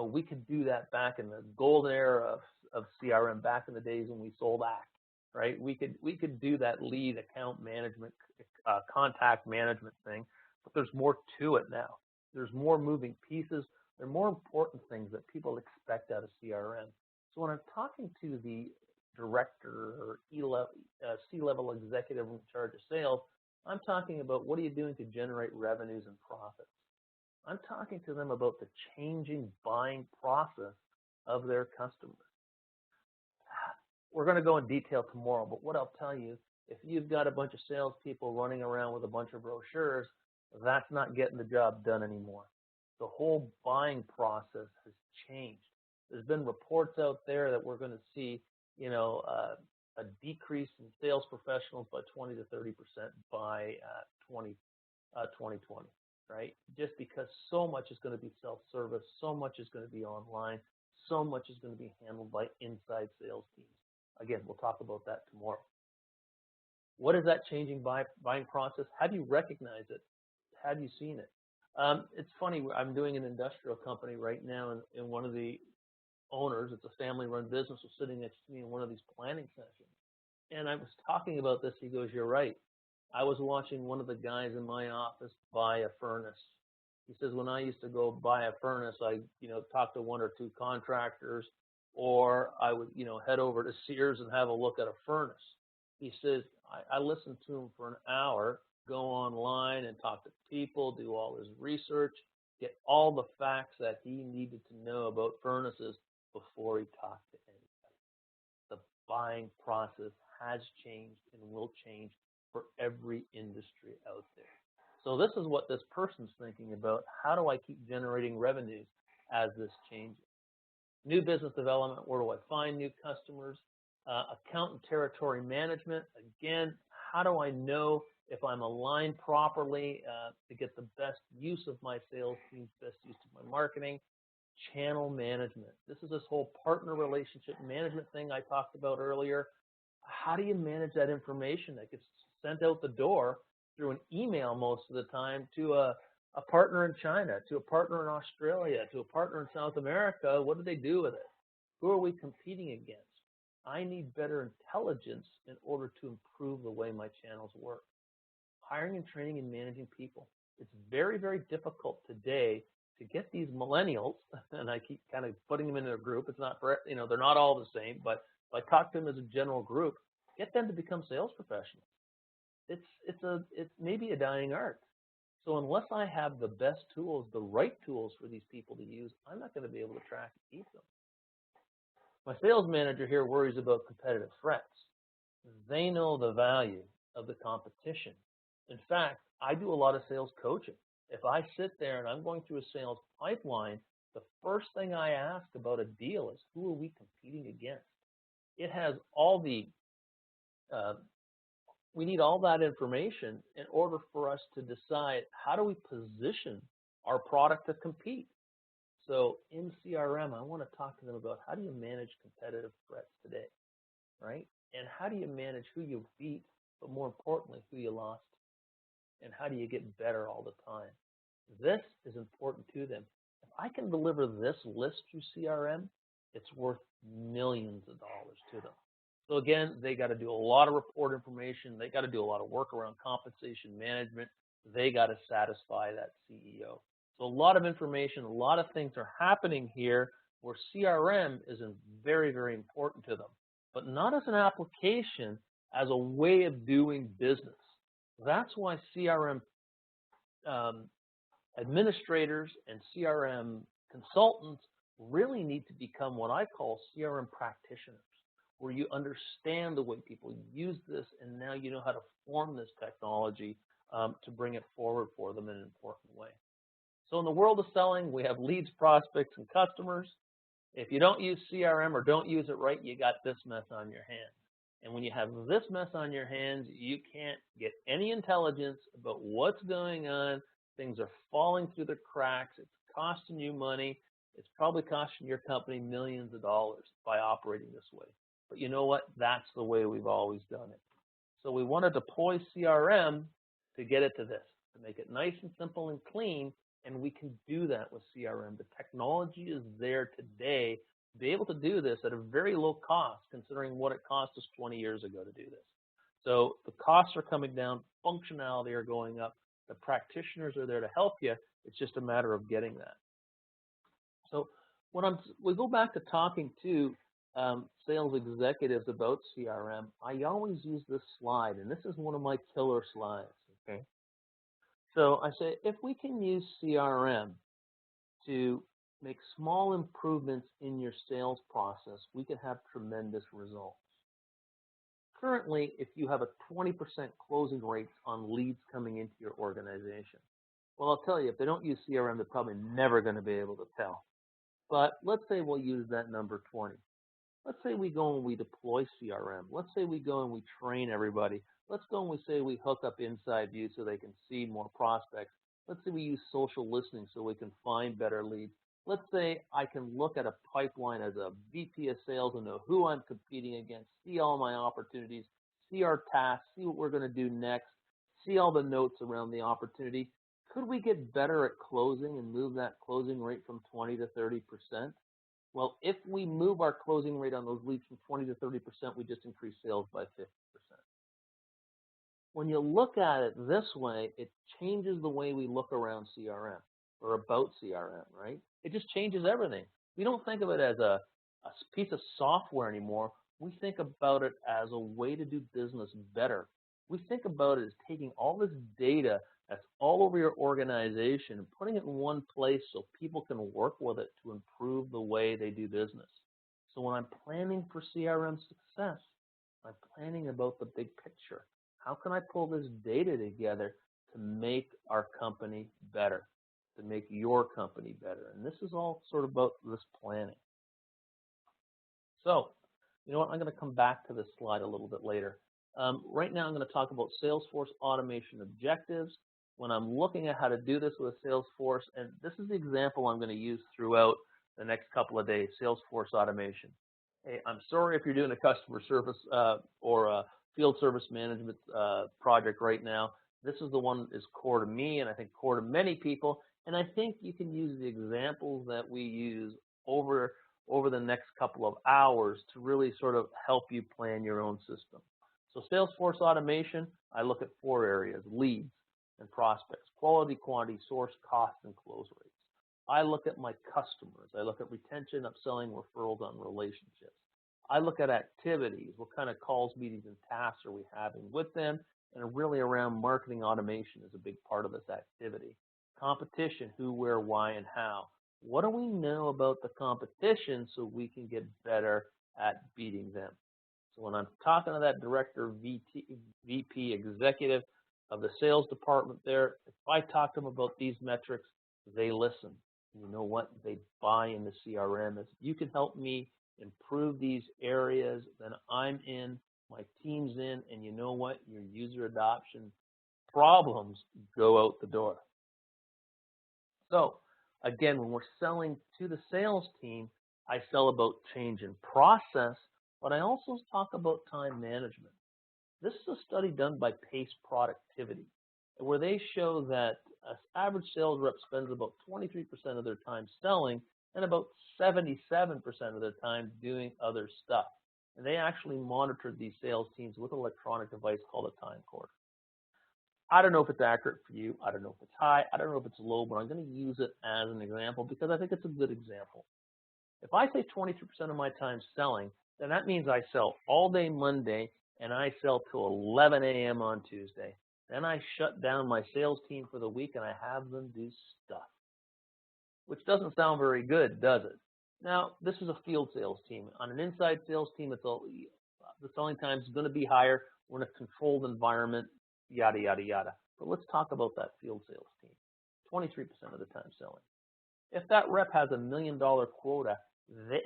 We could do that back in the golden era of CRM, back in the days when we sold ACT, right? We could do that lead account management, contact management thing, but there's more to it now. there's more moving pieces. There are more important things that people expect out of CRM. So when I'm talking to the director or C-level executive in charge of sales, I'm talking about what are you doing to generate revenues and profits. I'm talking to them about the changing buying process of their customers. We're going to go in detail tomorrow, but what I'll tell you, if you've got a bunch of salespeople running around with a bunch of brochures, that's not getting the job done anymore. The whole buying process has changed. There's been reports out there that we're going to see, a decrease in sales professionals by 20 to 30% by 2020, right? Just because so much is going to be self-service, so much is going to be online, so much is going to be handled by inside sales teams. Again, we'll talk about that tomorrow. What is that changing buying process? Have you recognized it? Have you seen it? It's funny, I'm doing an industrial company right now, and one of the owners, it's a family-run business, was sitting next to me in one of these planning sessions. And I was talking about this. He goes, "You're right. I was watching one of the guys in my office buy a furnace." He says, "When I used to go buy a furnace, I, talk to one or two contractors, or I would, head over to Sears and have a look at a furnace." He says, I listened to him for an hour, go online and talk to people, do all his research, get all the facts that he needed to know about furnaces before he talked to anybody. The buying process has changed and will change for every industry out there. So this is what this person's thinking about. How do I keep generating revenues as this changes? New business development, where do I find new customers? Account and territory management, again, how do I know if I'm aligned properly to get the best use of my sales team's best use of my marketing? Channel management. This is this whole partner relationship management thing I talked about earlier. How do you manage that information that gets sent out the door through an email most of the time to a partner in China, to a partner in Australia, to a partner in South America? What do they do with it? Who are we competing against? I need better intelligence in order to improve the way my channels work. Hiring and training and managing people. It's very, very difficult today to get these millennials, and I keep kind of putting them into a group. It's not for, they're not all the same, but if I talk to them as a general group, get them to become sales professionals. It's maybe a dying art. So unless I have the best tools, the right tools for these people to use, I'm not going to be able to track and keep them. My sales manager here worries about competitive threats. They know the value of the competition. In fact, I do a lot of sales coaching. If I sit there and I'm going through a sales pipeline, the first thing I ask about a deal is, who are we competing against? It has all the, we need all that information in order for us to decide how do we position our product to compete. So in CRM, I want to talk to them about how do you manage competitive threats today, right? And how do you manage who you beat, but more importantly, who you lost? And how do you get better all the time? This is important to them. If I can deliver this list through CRM, it's worth millions of dollars to them. So again, they got to do a lot of report information. They got to do a lot of work around compensation management. They got to satisfy that CEO. So a lot of information, a lot of things are happening here where CRM is very, very important to them, but not as an application, as a way of doing business. That's why CRM administrators and CRM consultants really need to become what I call CRM practitioners, where you understand the way people use this, and now you know how to form this technology to bring it forward for them in an important way. So in the world of selling, we have leads, prospects, and customers. If you don't use CRM or don't use it right, you got this mess on your hands. And when you have this mess on your hands, you can't get any intelligence about what's going on. Things are falling through the cracks. It's costing you money. It's probably costing your company millions of dollars by operating this way. But you know what? That's the way we've always done it. So we want to deploy CRM to get it to this, to make it nice and simple and clean. And we can do that with CRM. The technology is there today to be able to do this at a very low cost, considering what it cost us 20 years ago to do this. So the costs are coming down, functionality are going up. The practitioners are there to help you. It's just a matter of getting that. So we go back to talking to sales executives about CRM, I always use this slide, and this is one of my killer slides, okay? So I say, if we can use CRM to make small improvements in your sales process, we can have tremendous results. Currently, if you have a 20% closing rate on leads coming into your organization, well, I'll tell you, if they don't use CRM, they're probably never going to be able to tell. But let's say we'll use that number 20. Let's say we go and we deploy CRM. Let's say we go and we train everybody. Let's go and we say we hook up Inside View so they can see more prospects. Let's say we use social listening so we can find better leads. Let's say I can look at a pipeline as a VP of sales and know who I'm competing against, see all my opportunities, see our tasks, see what we're going to do next, see all the notes around the opportunity. Could we get better at closing and move that closing rate from 20 to 30%? Well, if we move our closing rate on those leads from 20 to 30%, we just increase sales by 50%. When you look at it this way, it changes the way we look around CRM or about CRM, right? It just changes everything. We don't think of it as a piece of software anymore. We think about it as a way to do business better. We think about it as taking all this data that's all over your organization and putting it in one place so people can work with it to improve the way they do business. So when I'm planning for CRM success, I'm planning about the big picture. How can I pull this data together to make our company better, to make your company better? And this is all sort of about this planning. So, you know what? I'm going to come back to this slide a little bit later. Right now, I'm going to talk about Salesforce Automation objectives. When I'm looking at how to do this with Salesforce, and this is the example I'm going to use throughout the next couple of days, Salesforce Automation. Hey, I'm sorry if you're doing a customer service or a field service management project right now. This is the one that is core to me, and I think core to many people. And I think you can use the examples that we use over the next couple of hours to really sort of help you plan your own system. So Salesforce Automation, I look at 4 areas: leads and prospects, quality, quantity, source, cost, and close rates. I look at my customers. I look at retention, upselling, referrals on relationships. I look at activities. What kind of calls, meetings, and tasks are we having with them? And really around marketing automation is a big part of this activity. Competition, who, where, why, and how. What do we know about the competition so we can get better at beating them? So when I'm talking to that director, VP, executive of the sales department there, if I talk to them about these metrics, they listen. You know what? They buy into CRM. If you can help me improve these areas, then I'm in, my team's in, and you know what? Your user adoption problems go out the door. So, again, when we're selling to the sales team, I sell about change in process, but I also talk about time management. This is a study done by Pace Productivity, where they show that an average sales rep spends about 23% of their time selling and about 77% of their time doing other stuff. And they actually monitored these sales teams with an electronic device called a time quarter. I don't know if it's accurate for you. I don't know if it's high. I don't know if it's low, but I'm going to use it as an example because I think it's a good example. If I say 23% of my time selling, then that means I sell all day Monday and I sell till 11 a.m. on Tuesday. Then I shut down my sales team for the week and I have them do stuff, which doesn't sound very good, does it? Now, this is a field sales team. On an inside sales team, the selling time is going to be higher. We're in a controlled environment, yada, yada, yada. But let's talk about that field sales team. 23% of the time selling. If that rep has $1 million quota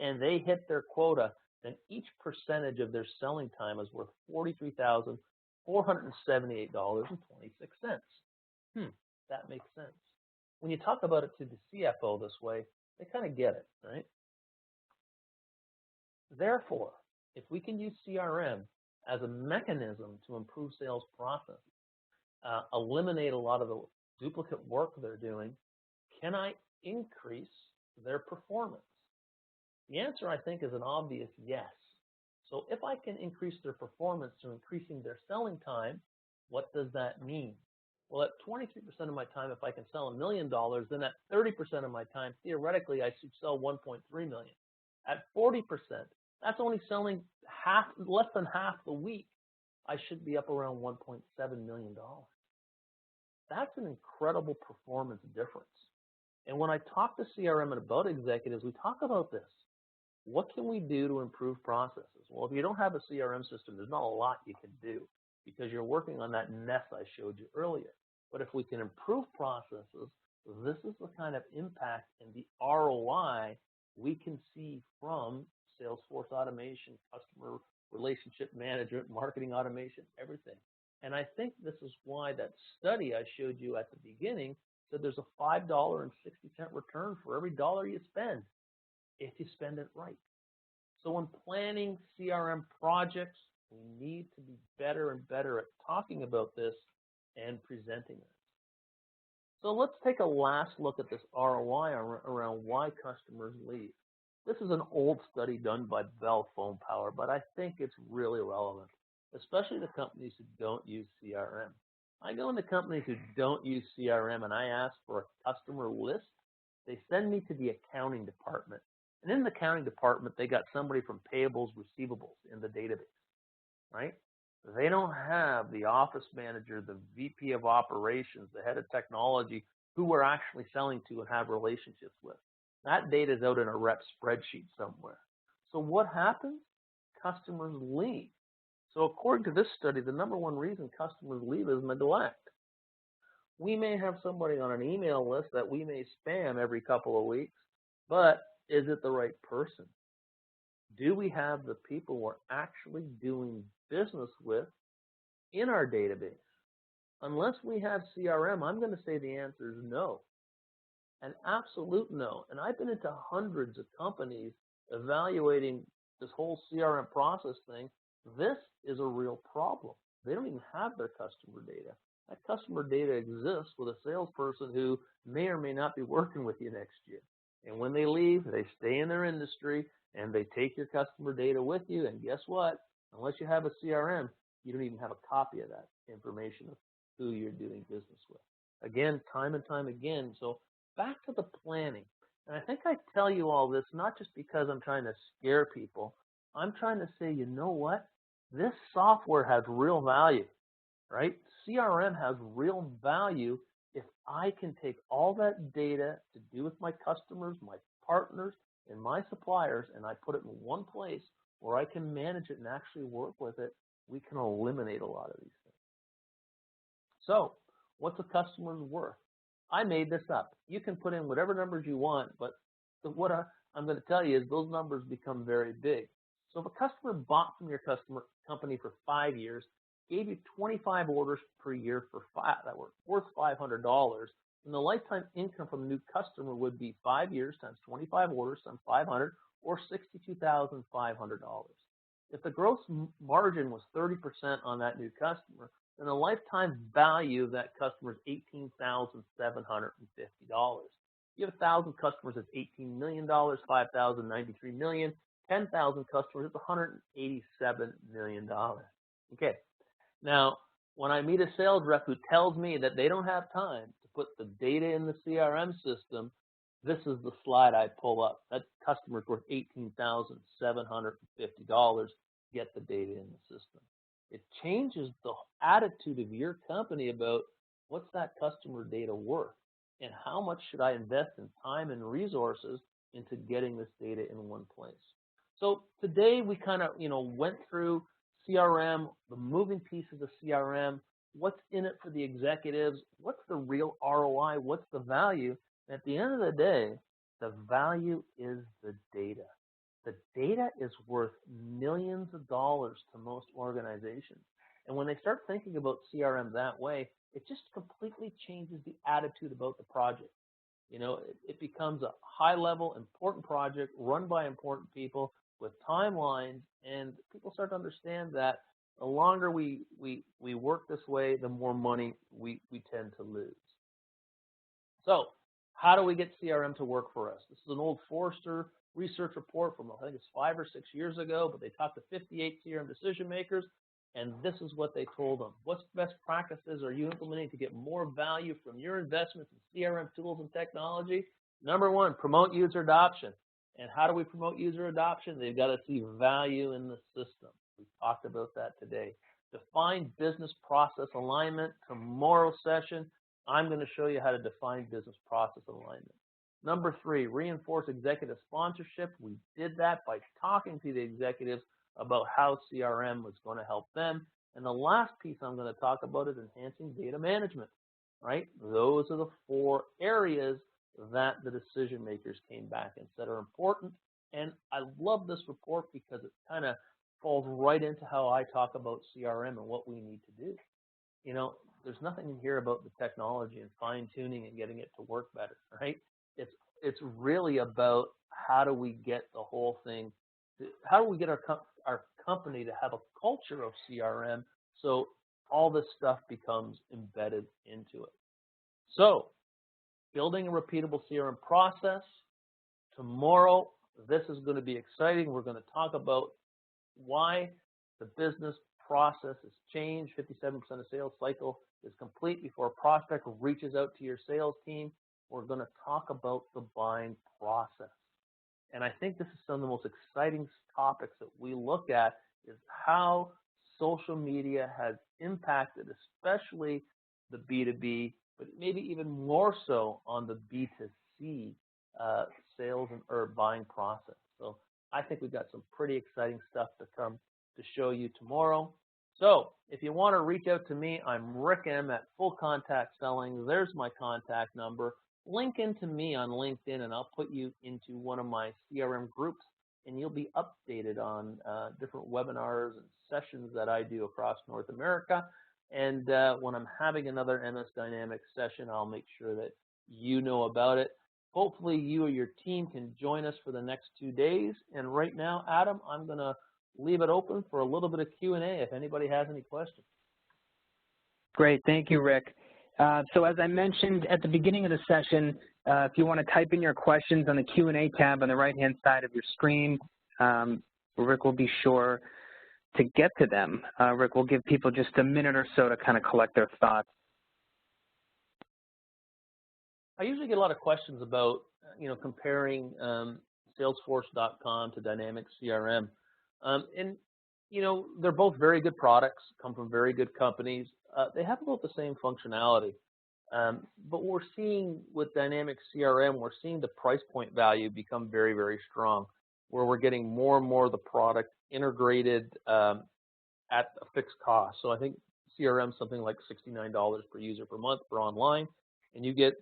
and they hit their quota, then each percentage of their selling time is worth $43,478.26. That makes sense. When you talk about it to the CFO this way, they kind of get it, right? Therefore, if we can use CRM as a mechanism to improve sales processes, eliminate a lot of the duplicate work they're doing, can I increase their performance? The answer, I think, is an obvious yes. So if I can increase their performance through increasing their selling time, what does that mean? Well, at 23% of my time, if I can sell $1 million, then at 30% of my time, theoretically, I should sell 1.3 million. At 40%, that's only selling less than half the week. I should be up around $1.7 million. That's an incredible performance difference. And when I talk to CRM and about executives, we talk about this. What can we do to improve processes? Well, if you don't have a CRM system, there's not a lot you can do because you're working on that nest I showed you earlier. But if we can improve processes, this is the kind of impact and the ROI we can see from Salesforce Automation, customer relationship management, marketing automation, everything. And I think this is why that study I showed you at the beginning said there's a $5.60 return for every dollar you spend if you spend it right. So when planning CRM projects, we need to be better and better at talking about this and presenting it. So let's take a last look at this ROI around why customers leave. This is an old study done by Bell Phone Power, but I think it's really relevant, especially to companies who don't use CRM. I go into companies who don't use CRM and I ask for a customer list. They send me to the accounting department. And in the accounting department, they got somebody from payables, receivables in the database, right? They don't have the office manager, the VP of operations, the head of technology, who we're actually selling to and have relationships with. That data is out in a rep spreadsheet somewhere. So what happens? Customers leave. So according to this study, the number one reason customers leave is neglect. We may have somebody on an email list that we may spam every couple of weeks, but is it the right person? Do we have the people we're actually doing business with in our database? Unless we have CRM, I'm going to say the answer is no. An absolute no. And I've been into hundreds of companies evaluating this whole CRM process thing. This is a real problem. They don't even have their customer data. That customer data exists with a salesperson who may or may not be working with you next year. And when they leave, they stay in their industry and they take your customer data with you. And guess what? Unless you have a CRM, you don't even have a copy of that information of who you're doing business with. Again, time and time again. So back to the planning. And I think I tell you all this not just because I'm trying to scare people. I'm trying to say, you know what? This software has real value, right? CRM has real value if I can take all that data to do with my customers, my partners, and my suppliers, and I put it in one place where I can manage it and actually work with it. We can eliminate a lot of these things. So what's a customer's worth? I made this up. You can put in whatever numbers you want, but what I'm going to tell you is those numbers become very big. So if a customer bought from your company for 5 years, gave you 25 orders per year that were worth $500, then the lifetime income from a new customer would be 5 years times 25 orders times 500, or $62,500. If the gross margin was 30% on that new customer, then the lifetime value of that customer is $18,750. You have 1,000 customers, it's $18 million, 5,000, $93 million, 10,000 customers, it's $187 million. Okay. Now, when I meet a sales rep who tells me that they don't have time to put the data in the CRM system, this is the slide I pull up. That customer's worth $18,750. Get the data in the system. It changes the attitude of your company about what's that customer data worth and how much should I invest in time and resources into getting this data in one place. So today we kind of, went through CRM, the moving pieces of CRM, what's in it for the executives, what's the real ROI, what's the value. And at the end of the day, the value is the data. The data is worth millions of dollars to most organizations. And when they start thinking about CRM that way, it just completely changes the attitude about the project. It becomes a high-level, important project run by important people with timelines, and people start to understand that the longer we work this way, the more money we tend to lose. So how do we get CRM to work for us? This is an old Forrester research report from, I think it's 5 or 6 years ago, but they talked to 58 CRM decision makers. And this is what they told them. What best practices are you implementing to get more value from your investments in CRM tools and technology? Number one, promote user adoption. And how do we promote user adoption? They've got to see value in the system. We talked about that today. Define business process alignment. Tomorrow's session, I'm going to show you how to define business process alignment. Number three, reinforce executive sponsorship. We did that by talking to the executives about how CRM was going to help them. And the last piece I'm going to talk about is enhancing data management, right? Those are the 4 areas that the decision makers came back and said are important. And I love this report because it kind of falls right into how I talk about CRM and what we need to do. You know, there's nothing in here about the technology and fine-tuning and getting it to work better, right? It's really about how do we get the whole thing, how do we get our company to have a culture of CRM so all this stuff becomes embedded into it. So, building a repeatable CRM process. Tomorrow, this is going to be exciting. We're going to talk about why the business process has changed. 57% of sales cycle is complete before a prospect reaches out to your sales team. We're going to talk about the buying process. And I think this is some of the most exciting topics that we look at is how social media has impacted, especially the B2B, but maybe even more so on the B2C sales or buying process. So I think we've got some pretty exciting stuff to come to show you tomorrow. So if you want to reach out to me, I'm Rick M at Full Contact Selling. There's my contact number. Link into me on LinkedIn, and I'll put you into one of my CRM groups, and you'll be updated on different webinars and sessions that I do across North America. And when I'm having another MS Dynamics session, I'll make sure that you know about it. Hopefully you or your team can join us for the next 2 days. And right now, Adam, I'm going to leave it open for a little bit of Q&A if anybody has any questions. Great. Thank you, Rick. So as I mentioned at the beginning of the session, if you want to type in your questions on the Q&A tab on the right-hand side of your screen, Rick will be sure to get to them. Rick will give people just a minute or so to kind of collect their thoughts. I usually get a lot of questions about, comparing Salesforce.com to Dynamics CRM. And, they're both very good products, come from very good companies. They have about the same functionality. But we're seeing with Dynamics CRM, we're seeing the price point value become very, very strong, where we're getting more and more of the product integrated at a fixed cost. So I think CRM is something like $69 per user per month for online, and you get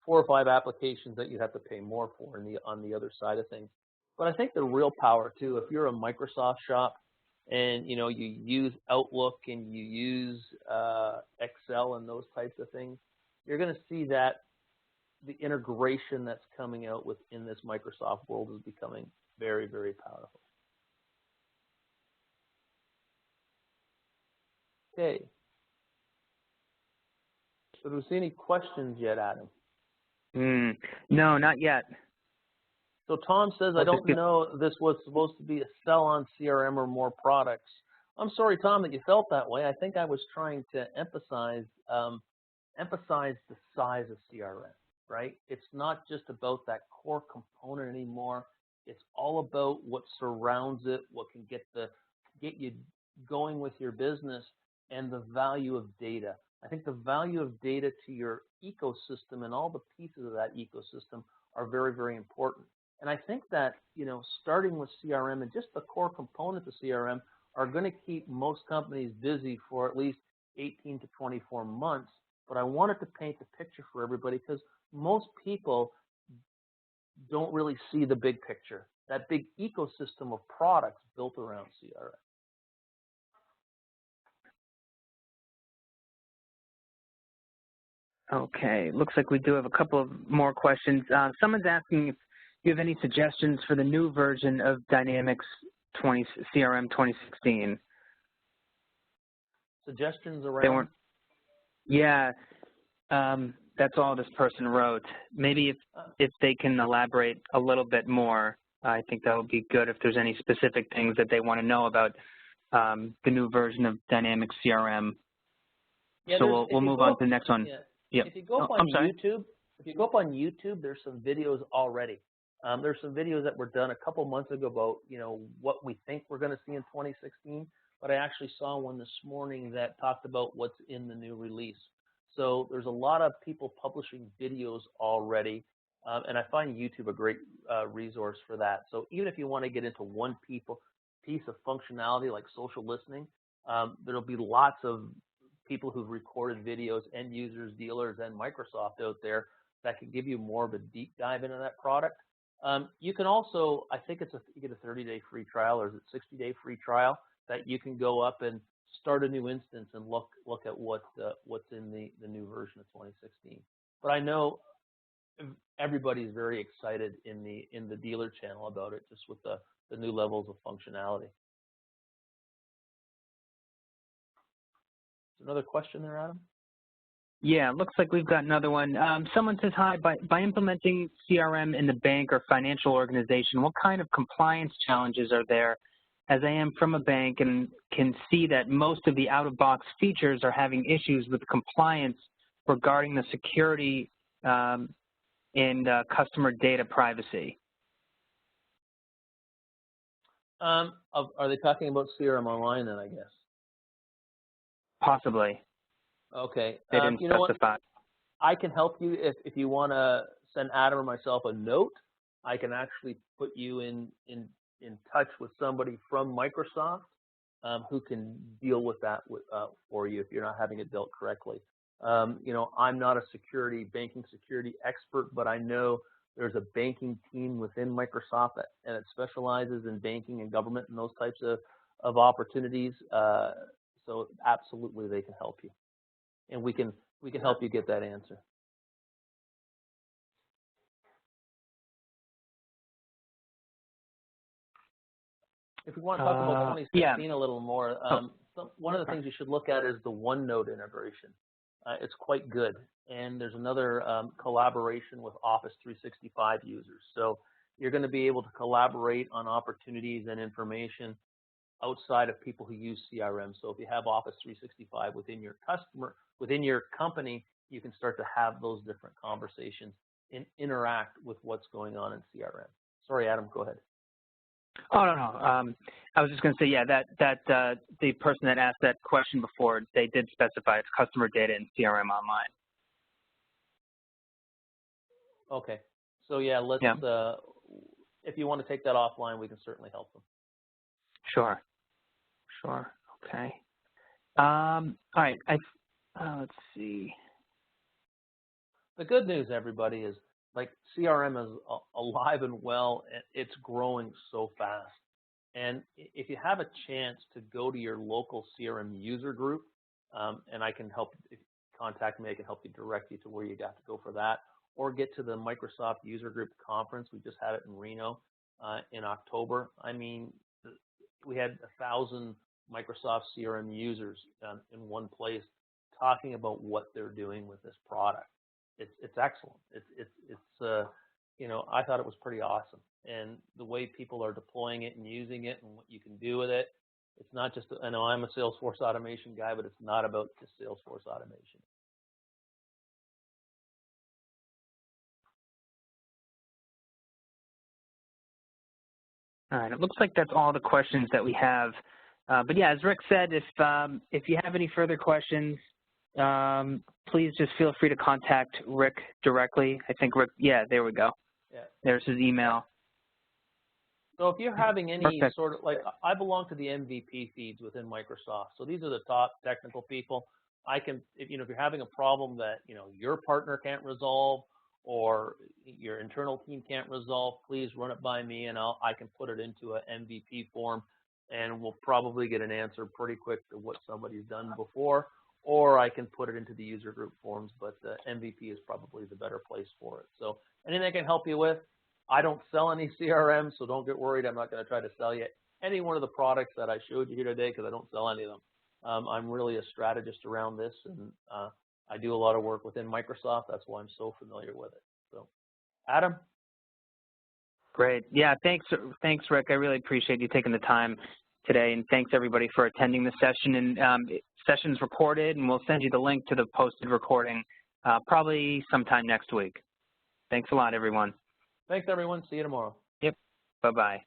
4 or 5 applications that you have to pay more for on the other side of things. But I think the real power too, if you're a Microsoft shop and you use Outlook and you use Excel and those types of things, you're going to see that the integration that's coming out within this Microsoft world is becoming very, very powerful. Okay. So do we see any questions yet, Adam? No, not yet. So Tom says, I don't know this was supposed to be a sell on CRM or more products. I'm sorry, Tom, that you felt that way. I think I was trying to emphasize the size of CRM, right? It's not just about that core component anymore. It's all about what surrounds it, what can get you going with your business, and the value of data. I think the value of data to your ecosystem and all the pieces of that ecosystem are very, very important. And I think that, starting with CRM and just the core components of CRM are going to keep most companies busy for at least 18 to 24 months. But I wanted to paint the picture for everybody because most people don't really see the big picture, that big ecosystem of products built around CRM. Okay, looks like we do have a couple of more questions. Someone's asking if you have any suggestions for the new version of Dynamics CRM 2016. Suggestions around? Yeah, that's all this person wrote. Maybe if they can elaborate a little bit more, I think that would be good if there's any specific things that they want to know about the new version of Dynamics CRM. Yeah, so we'll move on to the next one. Yeah. Yep. If you go up on YouTube, there's some videos already. There's some videos that were done a couple months ago about, what we think we're going to see in 2016. But I actually saw one this morning that talked about what's in the new release. So there's a lot of people publishing videos already, and I find YouTube a great resource for that. So even if you want to get into one piece of functionality like social listening, there'll be lots of people who've recorded videos, end users, dealers, and Microsoft out there that can give you more of a deep dive into that product. You can also, I think you get a 30-day free trial, or is it 60-day free trial, that you can go up and start a new instance and look at what's in the new version of 2016. But I know everybody's very excited in the dealer channel about it, just with the new levels of functionality. Another question there, Adam? Yeah, looks like we've got another one. Someone says, hi, by implementing CRM in the bank or financial organization, what kind of compliance challenges are there? As I am from a bank and can see that most of the out-of-box features are having issues with compliance regarding the security and customer data privacy. Are they talking about CRM Online then, I guess? Possibly. Okay. They didn't specify. I can help you if you want to send Adam or myself a note. I can actually put you in touch with somebody from Microsoft who can deal with that for you if you're not having it dealt correctly. I'm not a banking security expert, but I know there's a banking team within Microsoft and it specializes in banking and government and those types of opportunities. So absolutely, they can help you, and we can help you get that answer. If we want to talk about 2016 a little more, one of the things you should look at is the OneNote integration. It's quite good, and there's another collaboration with Office 365 users. So you're going to be able to collaborate on opportunities and information outside of people who use CRM. So if you have Office 365 within your company, you can start to have those different conversations and interact with what's going on in CRM. Sorry, Adam, go ahead. Oh, no. I was just going to say, yeah, that the person that asked that question before, they did specify it's customer data in CRM Online. Okay. So, yeah, if you want to take that offline, we can certainly help them. Sure. Okay. All right. Let's see. The good news, everybody, is like CRM is alive and well, and it's growing so fast. And if you have a chance to go to your local CRM user group, and I can help, if you contact me, I can help you direct you to where you got to go for that, or get to the Microsoft User Group Conference. We just had it in Reno in October. I mean, we had 1,000 Microsoft CRM users in one place talking about what they're doing with this product. It's excellent. I thought it was pretty awesome. And the way people are deploying it and using it and what you can do with it, it's not just, I know I'm a Salesforce Automation guy, but it's not about just Salesforce Automation. All right, it looks like that's all the questions that we have. But yeah, as Rick said, if you have any further questions, please just feel free to contact Rick directly. I think Rick, yeah, there we go. Yeah. There's his email. So if you're having any sort of, like, I belong to the MVP feeds within Microsoft. So these are the top technical people. If you're having a problem that, your partner can't resolve or your internal team can't resolve, please run it by me and I can put it into an MVP form and we'll probably get an answer pretty quick to what somebody's done before, or I can put it into the user group forms, but the MVP is probably the better place for it. So anything I can help you with. I don't sell any CRM, so don't get worried. I'm not going to try to sell you any one of the products that I showed you here today because I don't sell any of them. I'm really a strategist around this, and I do a lot of work within Microsoft. That's why I'm so familiar with it. So, Adam? Great. Yeah, thanks, Rick. I really appreciate you taking the time today, and thanks everybody for attending the session. And session's recorded, and we'll send you the link to the posted recording probably sometime next week. Thanks a lot, everyone. Thanks, everyone. See you tomorrow. Yep. Bye-bye.